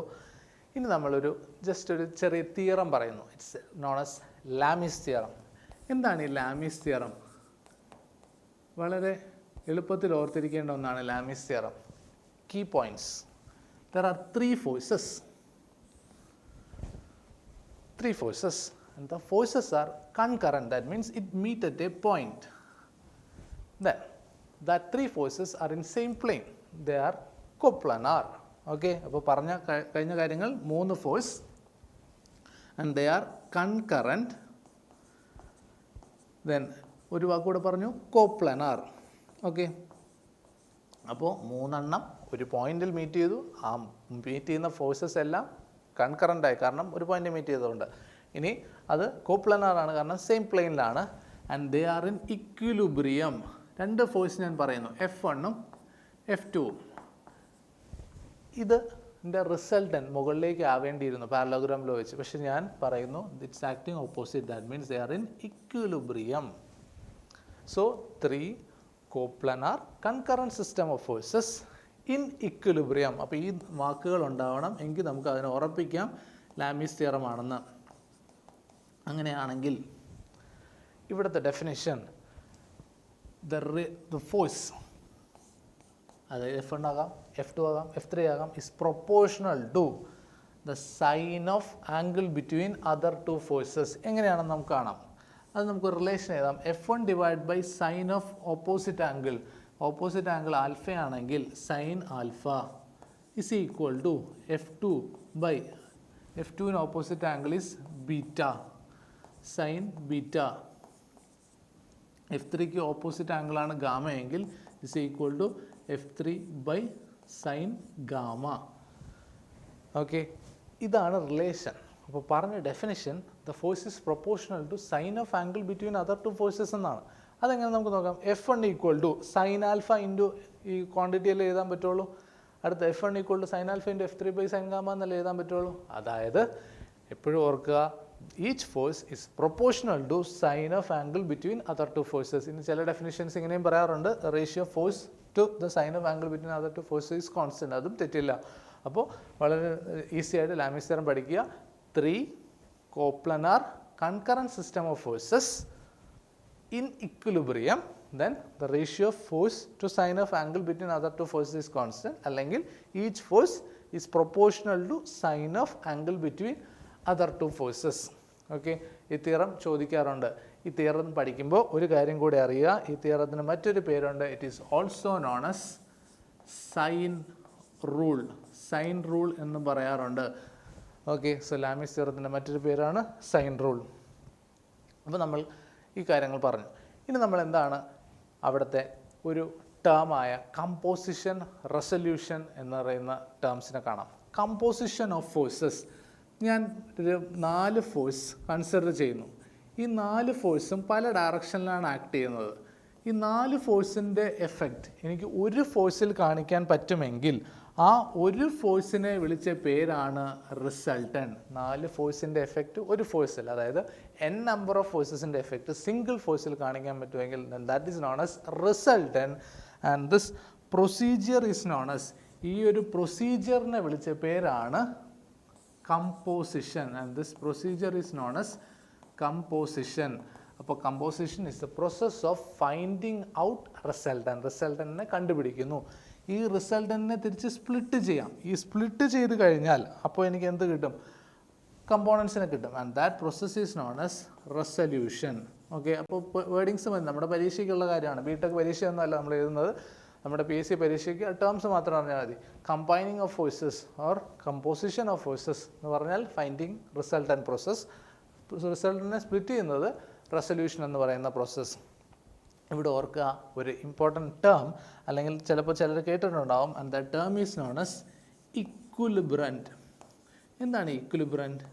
ഇനി നമ്മളൊരു ജസ്റ്റ് ഒരു ചെറിയ തിയറം പറയുന്നു. It's known as Lami's theorem. എന്താണ് ഈ ലാമിസ് തിയറം? വളരെ എളുപ്പത്തിൽ ഓർത്തിരിക്കേണ്ട ഒന്നാണ് Lami's theorem. Key points. There are three forces. And the forces are concurrent. That means it meet at a point. Then that three forces are in same plane. They are coplanar. Okay, അപ്പോൾ കഴിഞ്ഞ കാര്യങ്ങൾ 3 force and they are concurrent. Then ഒരു വാക്കുകൂടെ പറഞ്ഞു, coplanar. Okay, അപ്പോൾ 3 ഒരു പോയിന്റിൽ meet ചെയ്തു. ആ മീറ്റ് ചെയ്യുന്ന ഫോഴ്സസ് എല്ലാം കൺകറൻ്റ് ആയി, കാരണം ഒരു പോയിന്റ് മീറ്റ് ചെയ്തതുകൊണ്ട്. ഇനി അത് കോപ്ലാനാറാണ്, കാരണം സെയിം പ്ലെയിനിലാണ്. And they are in equilibrium. 2 force ഞാൻ പറയുന്നു, F1 ഉം F2. ഇതിൻ്റെ റിസൾട്ടൻറ്റ് മുകളിലേക്ക് ആവേണ്ടിയിരുന്നു പാരലോഗ്രാം ലോ വെച്ച്. പക്ഷെ ഞാൻ പറയുന്നു it's acting opposite. That means they are in equilibrium. So 3 coplanar concurrent system of forces in equilibrium. അപ്പോൾ ഈ വാക്കുകൾ ഉണ്ടാവണം, എങ്കിൽ നമുക്ക് അതിനെ ഉറപ്പിക്കാം ലാമീസ് തിയറം ആണെന്ന്. അങ്ങനെയാണെങ്കിൽ ഇവിടുത്തെ ഡെഫിനിഷൻ, the force, അതായത് F1 ആകാം, F2 ആകാം, F3 ആകാം, is proportional to the sine of angle between other two forces. എങ്ങനെയാണെന്ന് നമുക്ക് കാണാം. അത് നമുക്ക് റിലേഷൻ എഴുതാം. F1 divide by sine of opposite angle. Opposite angle alpha ആണെങ്കിൽ sine alpha is equal to F2 by F2 opposite angle is beta, sine beta. F3ക്ക് opposite ആംഗിളാണ് gamma എങ്കിൽ is equal to F3 by sine gamma. Okay, ഇതാണ് relation. അപ്പോൾ പറഞ്ഞ definition, the force is proportional to sine of angle between other two forces എന്നാണ്. അതെങ്ങനെ നമുക്ക് നോക്കാം. F1 equal to sine alpha into ഈ ക്വാണ്ടിറ്റിയിൽ എഴുതാൻ പറ്റുള്ളൂ. അടുത്ത F1 equal to sine alpha into F3 by sine gamma എന്നല്ലേ എഴുതാൻ പറ്റുള്ളൂ. അതായത് എപ്പോഴും ഓർക്കുക, each force is proportional to sine of angle between other two forces. ഇനി ചില ഡെഫിനിഷൻസ് ഇങ്ങനെയും പറയാറുണ്ട്, ratio force to the sine of angle between other two forces is constant. അതും തെറ്റില്ല. അപ്പോൾ വളരെ ഈസി ആയിട്ട് ലാമീസ് തിയറം പഠിക്കുക. 3 coplanar concurrent system of forces in equilibrium, then the ratio of force to sine of angle between other two forces is constant, അല്ലെങ്കിൽ each force is proportional to sine of angle between other two forces. Okay, ഈ theorem ചോദിക്കാറുണ്ട്. ഈ theorem പഠിക്കുമ്പോൾ ഒരു കാര്യം കൂടി അറിയുക, ഈ തിയറത്തിന് മറ്റൊരു പേരുണ്ട്. It is also known as sine rule. Sine rule എന്ന് പറയാറുണ്ട്. ഓക്കെ, സോ ലാമീസ് തിയറത്തിൻ്റെ മറ്റൊരു പേരാണ് സൈൻ റൂൾ. അപ്പോൾ നമ്മൾ ഈ കാര്യങ്ങൾ പറഞ്ഞു. ഇനി നമ്മൾ എന്താണ് അവിടുത്തെ ഒരു ടേമായ കമ്പോസിഷൻ, റെസൊല്യൂഷൻ എന്ന് പറയുന്ന ടേംസിനെ കാണാം. കമ്പോസിഷൻ ഓഫ് ഫോഴ്സസ്, ഞാൻ ഒരു 4 ഫോഴ്സ് കൺസിഡർ ചെയ്യുന്നു. ഈ 4 ഫോഴ്സും പല ഡയറക്ഷനിലാണ് ആക്ട് ചെയ്യുന്നത്. ഈ 4 ഫോഴ്സിൻ്റെ എഫക്റ്റ് എനിക്ക് ഒരു ഫോഴ്സിൽ കാണിക്കാൻ പറ്റുമെങ്കിൽ ആ ഒരു ഫോഴ്സിനെ വിളിച്ച പേരാണ് റിസൾട്ടൻ. 4 ഫോഴ്സിൻ്റെ എഫക്റ്റ് ഒരു ഫോഴ്സിൽ, അതായത് n നമ്പർ ഓഫ് ഫോഴ്സസിൻ്റെ എഫക്റ്റ് സിംഗിൾ ഫോഴ്സിൽ കാണിക്കാൻ പറ്റുമെങ്കിൽ that is known as resultant. And this procedure is known as, ഈ ഒരു പ്രൊസീജിയറിനെ വിളിച്ച പേരാണ് composition, and this procedure is known as composition. അപ്പോൾ composition is the process of finding out resultant. റിസൾട്ടൻറ്റിനെ കണ്ടുപിടിക്കുന്നു. ഈ റിസൾട്ടൻറ്റിനെ തിരിച്ച് സ്പ്ലിറ്റ് ചെയ്യാം. ഈ സ്പ്ലിറ്റ് ചെയ്ത് കഴിഞ്ഞാൽ അപ്പോൾ എനിക്ക് എന്ത് കിട്ടും? കമ്പോണൻസിനെ കിട്ടും. And that process is known as resolution. Okay, അപ്പോൾ വേർഡിങ്സ് മതി. നമ്മുടെ പരീക്ഷയ്ക്കുള്ള കാര്യമാണ്. ബിടെക് പരീക്ഷയൊന്നുമല്ല നമ്മൾ എഴുതുന്നത്. നമ്മുടെ PSC പരീക്ഷയ്ക്ക് ടേംസ് മാത്രം അറിഞ്ഞാൽ മതി. Combining of forces or composition of forces എന്ന് പറഞ്ഞാൽ ഫൈൻഡിങ് റിസൾട്ടൻറ്റ് പ്രോസസ്. റിസൾട്ടിനെ സ്പ്ലിറ്റ് ചെയ്യുന്നത് റെസൊല്യൂഷൻ എന്ന് പറയുന്ന പ്രോസസ്സ്. ഇവിടെ ഓർക്കുക, ഒരു ഇമ്പോർട്ടൻറ്റ് ടേം, അല്ലെങ്കിൽ ചിലപ്പോൾ ചിലർ കേട്ടിട്ടുണ്ടാവും. And the term is known as equilibrant. എന്താണ് equilibrant?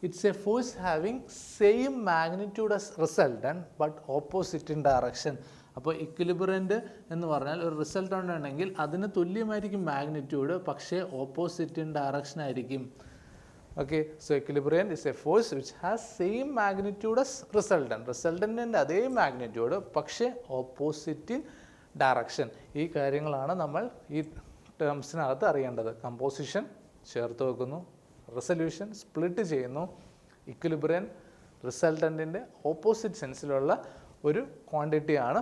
It's a force having same magnitude as resultant but opposite in direction. അപ്പോൾ ഇക്വിലിബ്രൻ്റ് എന്ന് പറഞ്ഞാൽ ഒരു റിസൾട്ടൻ്റ് ഉണ്ടെങ്കിൽ അതിന് തുല്യമായിരിക്കും മാഗ്നിറ്റ്യൂഡ്, പക്ഷേ ഓപ്പോസിറ്റ് ഇൻ ഡയറക്ഷൻ ആയിരിക്കും. Okay, so equilibrant is a force which has same magnitude as resultant. റിസൾട്ടൻറ്റിൻ്റെ അതേ മാഗ്നിറ്റ്യൂഡ്, പക്ഷേ ഓപ്പോസിറ്റ് ഇൻ ഡയറക്ഷൻ. ഈ കാര്യങ്ങളാണ് നമ്മൾ ഈ ടേംസിനകത്ത് അറിയേണ്ടത്. കമ്പോസിഷൻ ചേർത്ത് വെക്കുന്നു, റെസൊല്യൂഷൻ സ്പ്ലിറ്റ് ചെയ്യുന്നു, ഇക്വിലിബ്രിയൻ റിസൾട്ടൻറ്റിൻ്റെ ഓപ്പോസിറ്റ് സെൻസിലുള്ള ഒരു ക്വാണ്ടിറ്റിയാണ്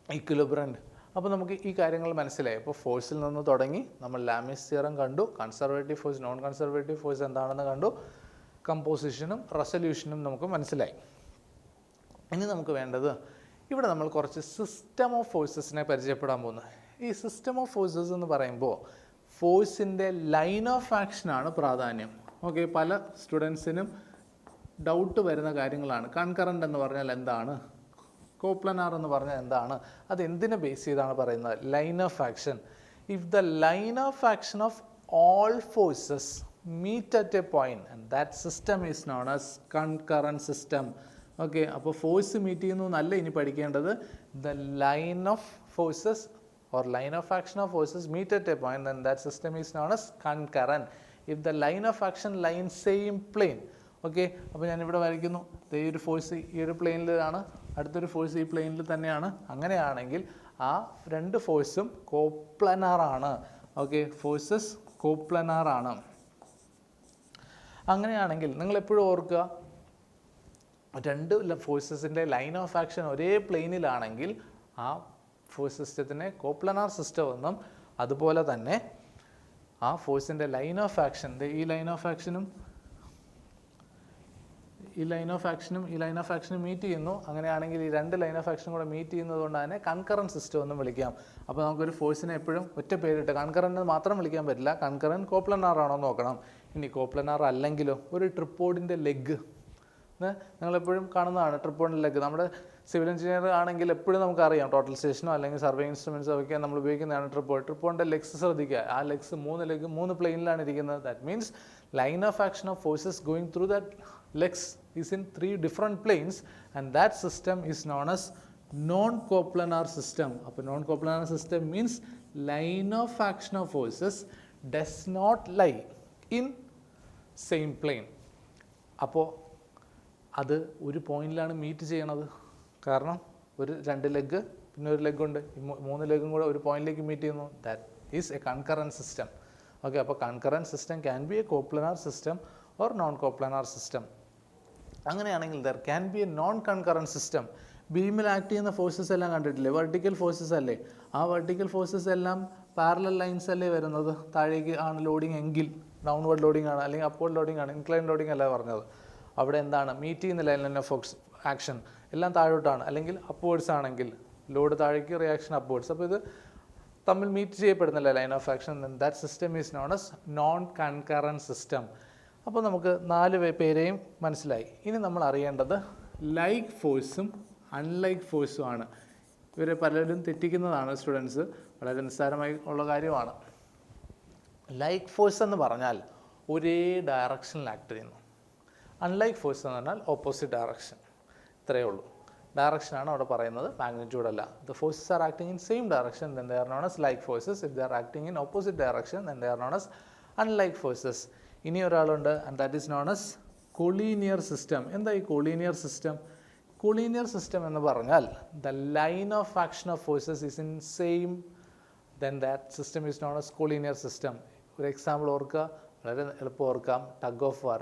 ഇക്വിലിബ്രൻ്റ്. അപ്പോൾ നമുക്ക് ഈ കാര്യങ്ങൾ മനസ്സിലായി. അപ്പോൾ ഫോഴ്സിൽ നിന്ന് തുടങ്ങി നമ്മൾ ലാമീസ് തിയറം കണ്ടു, conservative force, non conservative force എന്താണെന്ന് കണ്ടു, കമ്പോസിഷനും റെസൊല്യൂഷനും നമുക്ക് മനസ്സിലായി. ഇനി നമുക്ക് വേണ്ടത്, ഇവിടെ നമ്മൾ കുറച്ച് സിസ്റ്റം ഓഫ് ഫോഴ്സസിനെ പരിചയപ്പെടാൻ പോകുന്നു. ഈ സിസ്റ്റം ഓഫ് ഫോഴ്സസ് എന്ന് പറയുമ്പോൾ ഫോഴ്സിൻ്റെ ലൈൻ ഓഫ് ആക്ഷനാണ് പ്രാധാന്യം. ഓക്കെ, പല സ്റ്റുഡൻസിനും ഡൗട്ട് വരുന്ന കാര്യങ്ങളാണ്. കൺകറൻ്റ് എന്ന് പറഞ്ഞാൽ എന്താണ്? കോപ്ലനാർ എന്ന് പറഞ്ഞാൽ എന്താണ്? അത് എന്തിനെ ബേസ് ചെയ്താണ് പറയുന്നത്? Line of action. If the line of action of all forces meet at a point and that system is known as concurrent system. Okay, അപ്പോൾ ഫോഴ്സ് മീറ്റ് ചെയ്യുന്നു എന്നല്ല ഇനി പഠിക്കേണ്ടത്. The line of forces or line of action of forces meet at a point, then that system is known as concurrent. If the line of action lie in same plane, okay, അപ്പോൾ ഞാനിവിടെ വരയ്ക്കുന്നു, ഈ ഒരു force ഈ ഒരു പ്ലെയിനിലാണ്, അടുത്തൊരു force ഈ പ്ലെയിനിൽ തന്നെയാണ്. അങ്ങനെയാണെങ്കിൽ ആ രണ്ട് ഫോഴ്സും കോപ്ലനാറാണ്. Okay, forces കോപ്ലനാറാണ്. അങ്ങനെയാണെങ്കിൽ നിങ്ങൾ എപ്പോഴും ഓർക്കുക, രണ്ട് ഫോഴ്സസിൻ്റെ ലൈൻ ഓഫ് ആക്ഷൻ ഒരേ പ്ലെയിനിലാണെങ്കിൽ ആ ഫോഴ്സ് സിസ്റ്റത്തിനെ കോപ്ലനാർ സിസ്റ്റം എന്നും, അതുപോലെ തന്നെ ആ ഫോഴ്സിൻ്റെ ലൈൻ ഓഫ് ആക്ഷൻ്റെ ഈ ലൈൻ ഓഫ് ആക്ഷനും ഈ ലൈൻ ഓഫ് ആക്ഷനും മീറ്റ് ചെയ്യുന്നു. അങ്ങനെയാണെങ്കിൽ ഈ രണ്ട് ലൈൻ ഓഫ് ആക്ഷനും കൂടെ മീറ്റ് ചെയ്യുന്നത് കൊണ്ട് തന്നെ കൺകറൻറ്റ് സിസ്റ്റം എന്നും വിളിക്കാം. അപ്പോൾ നമുക്കൊരു ഫോഴ്സിനെ എപ്പോഴും ഒറ്റ പേരിട്ട് കൺകറൻറ്റ് മാത്രം വിളിക്കാൻ പറ്റില്ല, കൺകറൻറ്റ് കോപ്ലനാർ ആണോ നോക്കണം. ഇനി കോപ്ലനാർ അല്ലെങ്കിലോ ഒരു ട്രിപ്പോഡിൻ്റെ ലെഗ് നിങ്ങളെപ്പോഴും കാണുന്നതാണ്. ട്രിപ്പോഡിൻ്റെ ലെഗ് നമ്മുടെ സിവിൽ എഞ്ചിനീയർ ആണെങ്കിൽ എപ്പോഴും നമുക്കറിയാം, ടോട്ടൽ സ്റ്റേഷനോ അല്ലെങ്കിൽ സർവേ ഇൻസ്ട്രുമെൻറ്റ്സോ ഒക്കെ നമ്മൾ ഉപയോഗിക്കുന്നതാണ് ട്രിപ്പോഡിൻ്റെ ലെഗ്സ് ശ്രദ്ധിക്കുക. ആ ലെഗ്സ് മൂന്ന് പ്ലെയിനിലാണ് ഇരിക്കുന്നത്. That means line of action of forces going through that legs is in 3 different planes, and that system is known as non-coplanar system. അപ്പോൾ non-coplanar system means line of action of forces does not lie in same plane. അപ്പോൾ അത് ഒരു പോയിന്റിലാണ് meet ചെയ്യണത്. കാരണം രണ്ട് leg പിന്നെ ഒരു leg ഉണ്ട്, മൂന്ന് ലെഗും കൂടെ ഒരു പോയിന്റിലേക്ക് മീറ്റ് ചെയ്യുന്നു. That is a concurrent system. Okay, അപ്പോൾ concurrent system can be a coplanar system or non coplanar system. അങ്ങനെയാണെങ്കിൽ there can be a non concurrent system. ബീമിൽ ആക്ട് ചെയ്യുന്ന ഫോഴ്സസ് എല്ലാം കണ്ടിട്ടില്ലേ, വെർട്ടിക്കൽ ഫോഴ്സസ് അല്ലേ? ആ വെർട്ടിക്കൽ ഫോഴ്സസ് എല്ലാം പാരലൽ ലൈൻസ് അല്ലേ വരുന്നത്? താഴേക്ക് ആണ് ലോഡിങ് എങ്കിൽ ഡൗൺവേർഡ് ലോഡിങ് ആണ്, അല്ലെങ്കിൽ അപ്വേർഡ് ലോഡിങ് ആണ്, ഇൻക്ലൈൻ ലോഡിങ് അല്ല പറഞ്ഞത്. അവിടെ എന്താണ് മീറ്റ് ചെയ്യുന്ന ലൈൻ ഓഫ് ആക്ഷൻ എല്ലാം താഴോട്ടാണ്, അല്ലെങ്കിൽ അപ്വേർഡ്സ് ആണെങ്കിൽ ലോഡ് താഴേക്ക്, റിയാക്ഷൻ അപ്വേർഡ്സ്. അപ്പോൾ ഇത് തമ്മിൽ മീറ്റ് ചെയ്യപ്പെടുന്നില്ല line of action. That system is known as non concurrent system. അപ്പോൾ നമുക്ക് 4 പേരെയും മനസ്സിലായി. ഇനി നമ്മൾ അറിയേണ്ടത് ലൈക്ക് ഫോഴ്സും അൺലൈക്ക് ഫോഴ്സും ആണ്. ഇവരെ പലരും തെറ്റിക്കുന്നതാണ് സ്റ്റുഡൻസ്, വളരെ നിസ്സാരമായി ഉള്ള കാര്യമാണ്. ലൈക്ക് ഫോഴ്സ് എന്ന് പറഞ്ഞാൽ ഒരേ ഡയറക്ഷനിൽ ആക്ട് ചെയ്യുന്നു. അൺലൈക്ക് ഫോഴ്സ് എന്ന് പറഞ്ഞാൽ ഓപ്പോസിറ്റ് ഡയറക്ഷൻ. ഇത്രയേ ഉള്ളൂ. ഡയറക്ഷനാണ് അവിടെ പറയുന്നത്, മാഗ്നിറ്റ്യൂഡ് അല്ല. The forces are acting in same direction, then they are known as like forces. If they are acting in opposite direction, then they are known as unlike forces. ഇനി ഒരാളുണ്ട്, and that is known as collinear system. എന്താ ഈ collinear system? Collinear system എന്ന് പറഞ്ഞാൽ the line of action of forces is in same, then that system is known as collinear system. ഒരു example ഓർക്കുക, വളരെ എളുപ്പം ഓർക്കാം. ടഗ് ഓഫ് വാർ,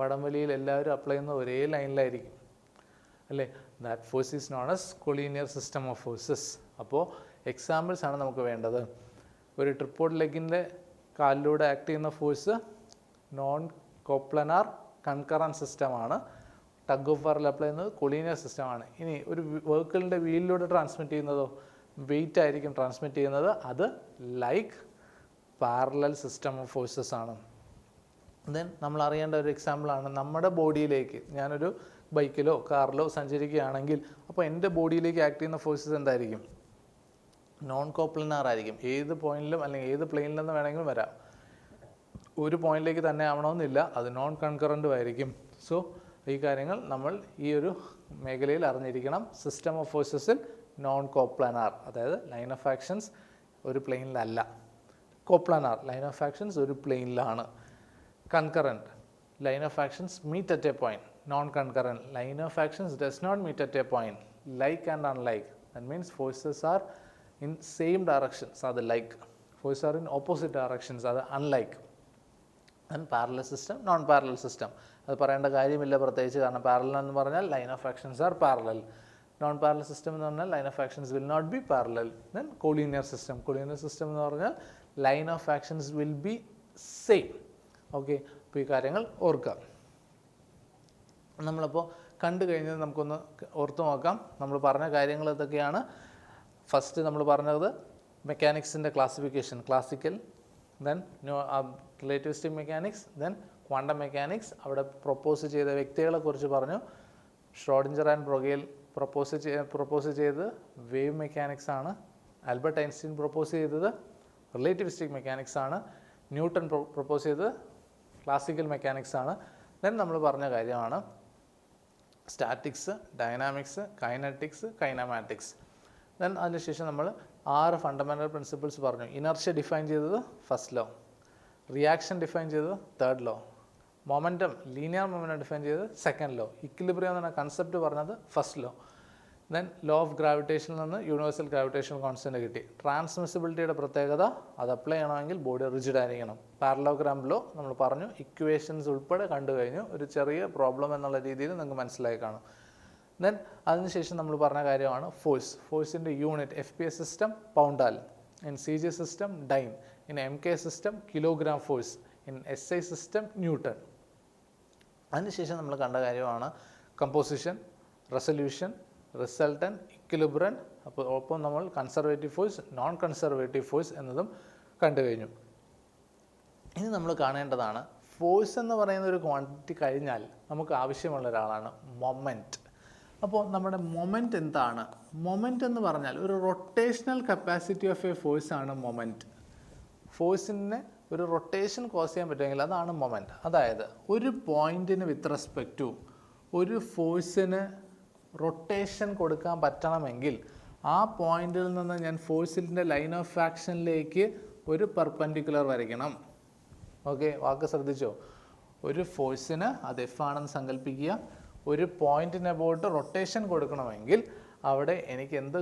വടംവലിയിൽ എല്ലാവരും അപ്ലൈ ചെയ്യുന്ന ഒരേ ലൈനിലായിരിക്കും അല്ലേ? That force is known as collinear system of forces. അപ്പോൾ എക്സാമ്പിൾസ് ആണ് നമുക്ക് വേണ്ടത്. ഒരു ട്രിപ്പോഡ് ലെഗിൻ്റെ കാലിലൂടെ ആക്ട് ചെയ്യുന്ന ഫോഴ്സ് നോൺ കോപ്ലനാർ കൺകറൻറ്റ് സിസ്റ്റമാണ്. ടഗ് ഓഫ് വാറിൽ അപ്ലൈ ചെയ്യുന്നത് കൊളീനിയർ സിസ്റ്റമാണ്. ഇനി ഒരു വെഹിക്കിളിൻ്റെ വീലിലൂടെ ട്രാൻസ്മിറ്റ് ചെയ്യുന്നതോ വെയിറ്റ് ആയിരിക്കും ട്രാൻസ്മിറ്റ് ചെയ്യുന്നത്, അത് like parallel system of forces ആണ്. ദെൻ നമ്മൾ അറിയേണ്ട ഒരു എക്സാമ്പിളാണ് നമ്മുടെ ബോഡിയിലേക്ക്, ഞാനൊരു ബൈക്കിലോ കാറിലോ സഞ്ചരിക്കുകയാണെങ്കിൽ അപ്പോൾ എൻ്റെ ബോഡിയിലേക്ക് ആക്ട് ചെയ്യുന്ന ഫോഴ്സസ് എന്തായിരിക്കും? നോൺ കോപ്ലനാർ ആയിരിക്കും. ഏത് പോയിന്റിലും അല്ലെങ്കിൽ ഏത് പ്ലെയിനിലെന്ന് വേണമെങ്കിലും വരാം. ഒരു പോയിന്റിലേക്ക് തന്നെ ആവണമെന്നില്ല, അത് നോൺ കൺകറൻറ്റും ആയിരിക്കും. സോ ഈ കാര്യങ്ങൾ നമ്മൾ ഈ ഒരു മേഖലയിൽ അറിഞ്ഞിരിക്കണം. സിസ്റ്റം ഓഫ് ഫോഴ്സസിൽ നോൺ കോപ്ലനാർ, അതായത് ലൈൻ ഓഫ് ആക്ഷൻസ് ഒരു പ്ലെയിനിലല്ല. കോപ്ലനാർ, ലൈൻ ഓഫ് ആക്ഷൻസ് ഒരു പ്ലെയിനിലാണ്. Concurrent, line of actions meet at a point. Non concurrent, line of actions does not meet at a point. Like and unlike, that means forces are in same directions, അത് like. Forces are in opposite directions, അത് unlike. And parallel system, non parallel system, അത് പറയേണ്ട കാര്യമില്ല പ്രത്യേകിച്ച്, കാരണം parallel എന്ന് പറഞ്ഞാൽ line of actions are parallel. Non parallel system എന്ന് പറഞ്ഞാൽ line of actions will not be parallel. Then collinear system, collinear system എന്ന് പറഞ്ഞാൽ line of actions will be same. Okay, അപ്പോൾ ഈ കാര്യങ്ങൾ ഓർക്കാം. നമ്മളപ്പോൾ കണ്ടു കഴിഞ്ഞത് നമുക്കൊന്ന് ഓർത്തു നോക്കാം. നമ്മൾ പറഞ്ഞ കാര്യങ്ങൾ ഇതൊക്കെയാണ്. ഫസ്റ്റ് നമ്മൾ പറഞ്ഞത് മെക്കാനിക്സിൻ്റെ classification, classical, then relativistic mechanics, then quantum mechanics. അവിടെ പ്രൊപ്പോസ് ചെയ്ത വ്യക്തികളെക്കുറിച്ച് പറഞ്ഞു. ഷ്രോഡിഞ്ചർ ആൻഡ് ബ്രൊഗേൽ പ്രൊപ്പോസ് ചെയ്തത് വേവ് മെക്കാനിക്സ് ആണ്. ആൽബർട്ട് ഐൻസ്റ്റീൻ പ്രൊപ്പോസ് ചെയ്തത് റിലേറ്റിവിസ്റ്റിക് മെക്കാനിക്സ് ആണ്. ന്യൂട്ടൺ പ്രൊപ്പോസ് ചെയ്തത് ക്ലാസിക്കൽ മെക്കാനിക്സ് ആണ്. ദെൻ നമ്മൾ പറഞ്ഞ കാര്യമാണ് statics, dynamics, kinetics, kinematics. Then അതിനുശേഷം നമ്മൾ 6 ഫണ്ടമെൻ്റൽ പ്രിൻസിപ്പിൾസ് പറഞ്ഞു. ഇനർഷ്യ ഡിഫൈൻ ചെയ്തത് ഫസ്റ്റ് ലോ, റിയാക്ഷൻ ഡിഫൈൻ ചെയ്തത് third law, momentum linear momentum define ചെയ്തത് സെക്കൻഡ് ലോ, ഇക്വിലിബ്രിയം എന്ന കൺസെപ്റ്റ് പറഞ്ഞത് first law. Then law of ഗ്രാവിറ്റേഷനിൽ നിന്ന് യൂണിവേഴ്സൽ ഗ്രാവിറ്റേഷൻ കോൺസ്റ്റൻറ്റ് കിട്ടി. ട്രാൻസ്മിസിബിലിറ്റിയുടെ പ്രത്യേകത അത് അപ്ലൈ ചെയ്യണമെങ്കിൽ ബോഡി റിജിഡ് ആയിരിക്കണം. പാരലോഗ്രാം ലോ നമ്മൾ പറഞ്ഞു, ഇക്വേഷൻസ് ഉൾപ്പെടെ കണ്ടു കഴിഞ്ഞു. ഒരു ചെറിയ പ്രോബ്ലം എന്നുള്ള രീതിയിൽ നിങ്ങൾക്ക് മനസ്സിലായി കാണും. ദെൻ അതിനുശേഷം നമ്മൾ പറഞ്ഞ കാര്യമാണ് ഫോഴ്സ്. ഫോഴ്സിൻ്റെ unit F P S system poundal, in C G system dyne, in M K system kilogram force, in S I system newton. അതിനുശേഷം നമ്മൾ കണ്ട കാര്യമാണ് കമ്പോസിഷൻ, റെസൊല്യൂഷൻ, റിസൾട്ടൻ, ഇക്വിലിബ്രിയം. അപ്പോൾ ഒപ്പം നമ്മൾ conservative force, non conservative force എന്നതും കണ്ടു കഴിഞ്ഞു. ഇനി നമ്മൾ കാണേണ്ടതാണ് ഫോഴ്സ് എന്ന് പറയുന്ന ഒരു ക്വാണ്ടിറ്റി കഴിഞ്ഞാൽ നമുക്ക് ആവശ്യമുള്ള ഒരാളാണ് മൊമെൻറ്റ്. അപ്പോൾ നമ്മുടെ മൊമെൻറ്റ് എന്താണ്? മൊമെൻറ്റ് എന്ന് പറഞ്ഞാൽ ഒരു rotational capacity of a force ആണ് മൊമെൻറ്റ്. ഫോഴ്സിനെ ഒരു റൊട്ടേഷൻ കോസ് ചെയ്യാൻ പറ്റുമെങ്കിൽ അതാണ് മൊമെൻറ്റ്. അതായത് ഒരു പോയിൻറ്റിന് വിത്ത് റെസ്പെക്റ്റ് ടു ഒരു ഫോഴ്സിന് റൊട്ടേഷൻ കൊടുക്കാൻ പറ്റണമെങ്കിൽ ആ പോയിന്റിൽ നിന്ന് ഞാൻ ഫോഴ്സിൻ്റെ ലൈൻ ഓഫ് ആക്ഷനിലേക്ക് ഒരു പെർപെൻഡിക്കുലർ വരയ്ക്കണം. ഓക്കെ, വാക്ക് ശ്രദ്ധിച്ചോ? ഒരു ഫോഴ്സിന് അത് എഫ് ആണെന്ന് സങ്കല്പിക്കുക. ഒരു പോയിന്റിന് അബൌട്ട് റൊട്ടേഷൻ കൊടുക്കണമെങ്കിൽ അവിടെ എനിക്ക് എന്ത്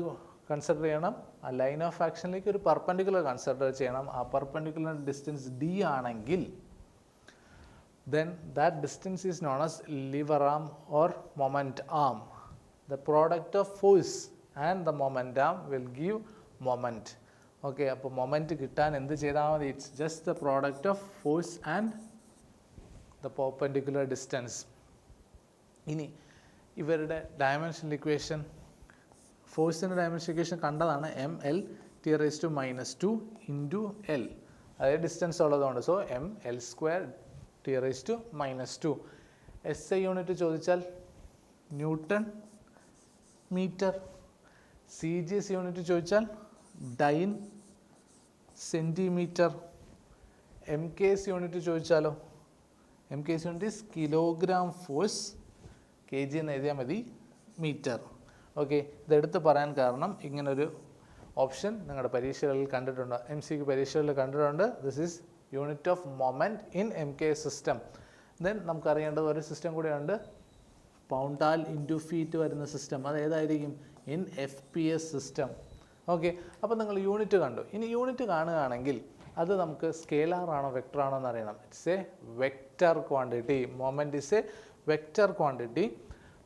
കൺസിഡർ ചെയ്യണം? ആ ലൈൻ ഓഫ് ആക്ഷനിലേക്ക് ഒരു പെർപെൻഡിക്കുലർ കൺസിഡർ ചെയ്യണം. ആ പെർപെൻഡിക്കുലർ ഡിസ്റ്റൻസ് ഡി ആണെങ്കിൽ then that distance is known as lever arm or moment arm. The product of force and the moment arm will give moment. Okay, അപ്പോൾ moment കിട്ടാൻ എന്ത് ചെയ്താൽ മതി? It's just the product of force and the perpendicular distance. ഇനി ഇവരുടെ dimensional equation, ഫോഴ്സിൻ്റെ dimensional equation കണ്ടതാണ്. M L T raise to -2 into L, അതായത് ഡിസ്റ്റൻസ് ഉള്ളതുകൊണ്ട്. So M L square T raise to -2. S I unit ചോദിച്ചാൽ newton metre. C G S unit ചോദിച്ചാൽ dyne centimetre. M K S unit ചോദിച്ചാലോ? M K S unit is kilogram force, K G എന്ന് എഴുതിയാൽ മതി, metre. Okay, ഇതെടുത്ത് പറയാൻ കാരണം ഇങ്ങനൊരു ഓപ്ഷൻ നിങ്ങളുടെ പരീക്ഷകളിൽ കണ്ടിട്ടുണ്ട്, എം സിക്ക് പരീക്ഷകളിൽ കണ്ടിട്ടുണ്ട്. This is unit of moment in M K system. ദെൻ നമുക്കറിയേണ്ടത് ഒരു സിസ്റ്റം കൂടെയുണ്ട്, പൗണ്ടാൽ ഇൻറ്റു ഫീറ്റ് വരുന്ന സിസ്റ്റം. അത് ഏതായിരിക്കും? In F P S system. Okay, അപ്പോൾ നിങ്ങൾ യൂണിറ്റ് കണ്ടു. ഇനി യൂണിറ്റ് കാണുകയാണെങ്കിൽ അത് നമുക്ക് സ്കേലാർ ആണോ വെക്ടർ ആണോ എന്ന് അറിയണം. It's a vector quantity. Moment is a vector quantity.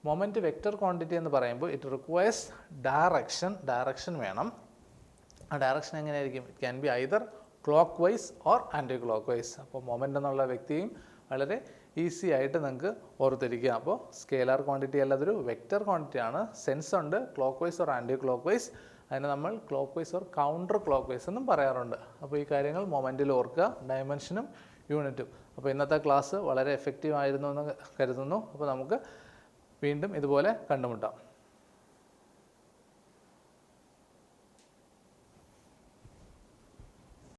Moment vector quantity എന്ന് പറയുമ്പോൾ ഇറ്റ് റിക്വയർസ് ഡയറക്ഷൻ വേണം. ആ ഡയറക്ഷൻ എങ്ങനെയായിരിക്കും? It can be either clockwise or anti clockwise. അപ്പോൾ മൊമെൻ്റ് എന്നുള്ള വ്യക്തിയും വളരെ ഈസി ആയിട്ട് നിങ്ങൾക്ക് ഓർത്തിരിക്കുക. അപ്പോൾ സ്കേലാർ ക്വാണ്ടിറ്റി അല്ല, അതൊരു വെക്റ്റർ ക്വാണ്ടിറ്റി ആണ്. സെൻസ് ഉണ്ട് clockwise or anti clockwise. അതിന് നമ്മൾ clockwise or counter clockwise എന്നും പറയാറുണ്ട്. അപ്പോൾ ഈ കാര്യങ്ങൾ മൊമെൻറ്റിൽ ഓർക്കുക, ഡയമെൻഷനും യൂണിറ്റും. അപ്പോൾ ഇന്നത്തെ ക്ലാസ് വളരെ എഫക്റ്റീവ് ആയിരുന്നു എന്ന് കരുതുന്നു. അപ്പോൾ നമുക്ക് വീണ്ടും ഇതുപോലെ കണ്ടുമുട്ടാം.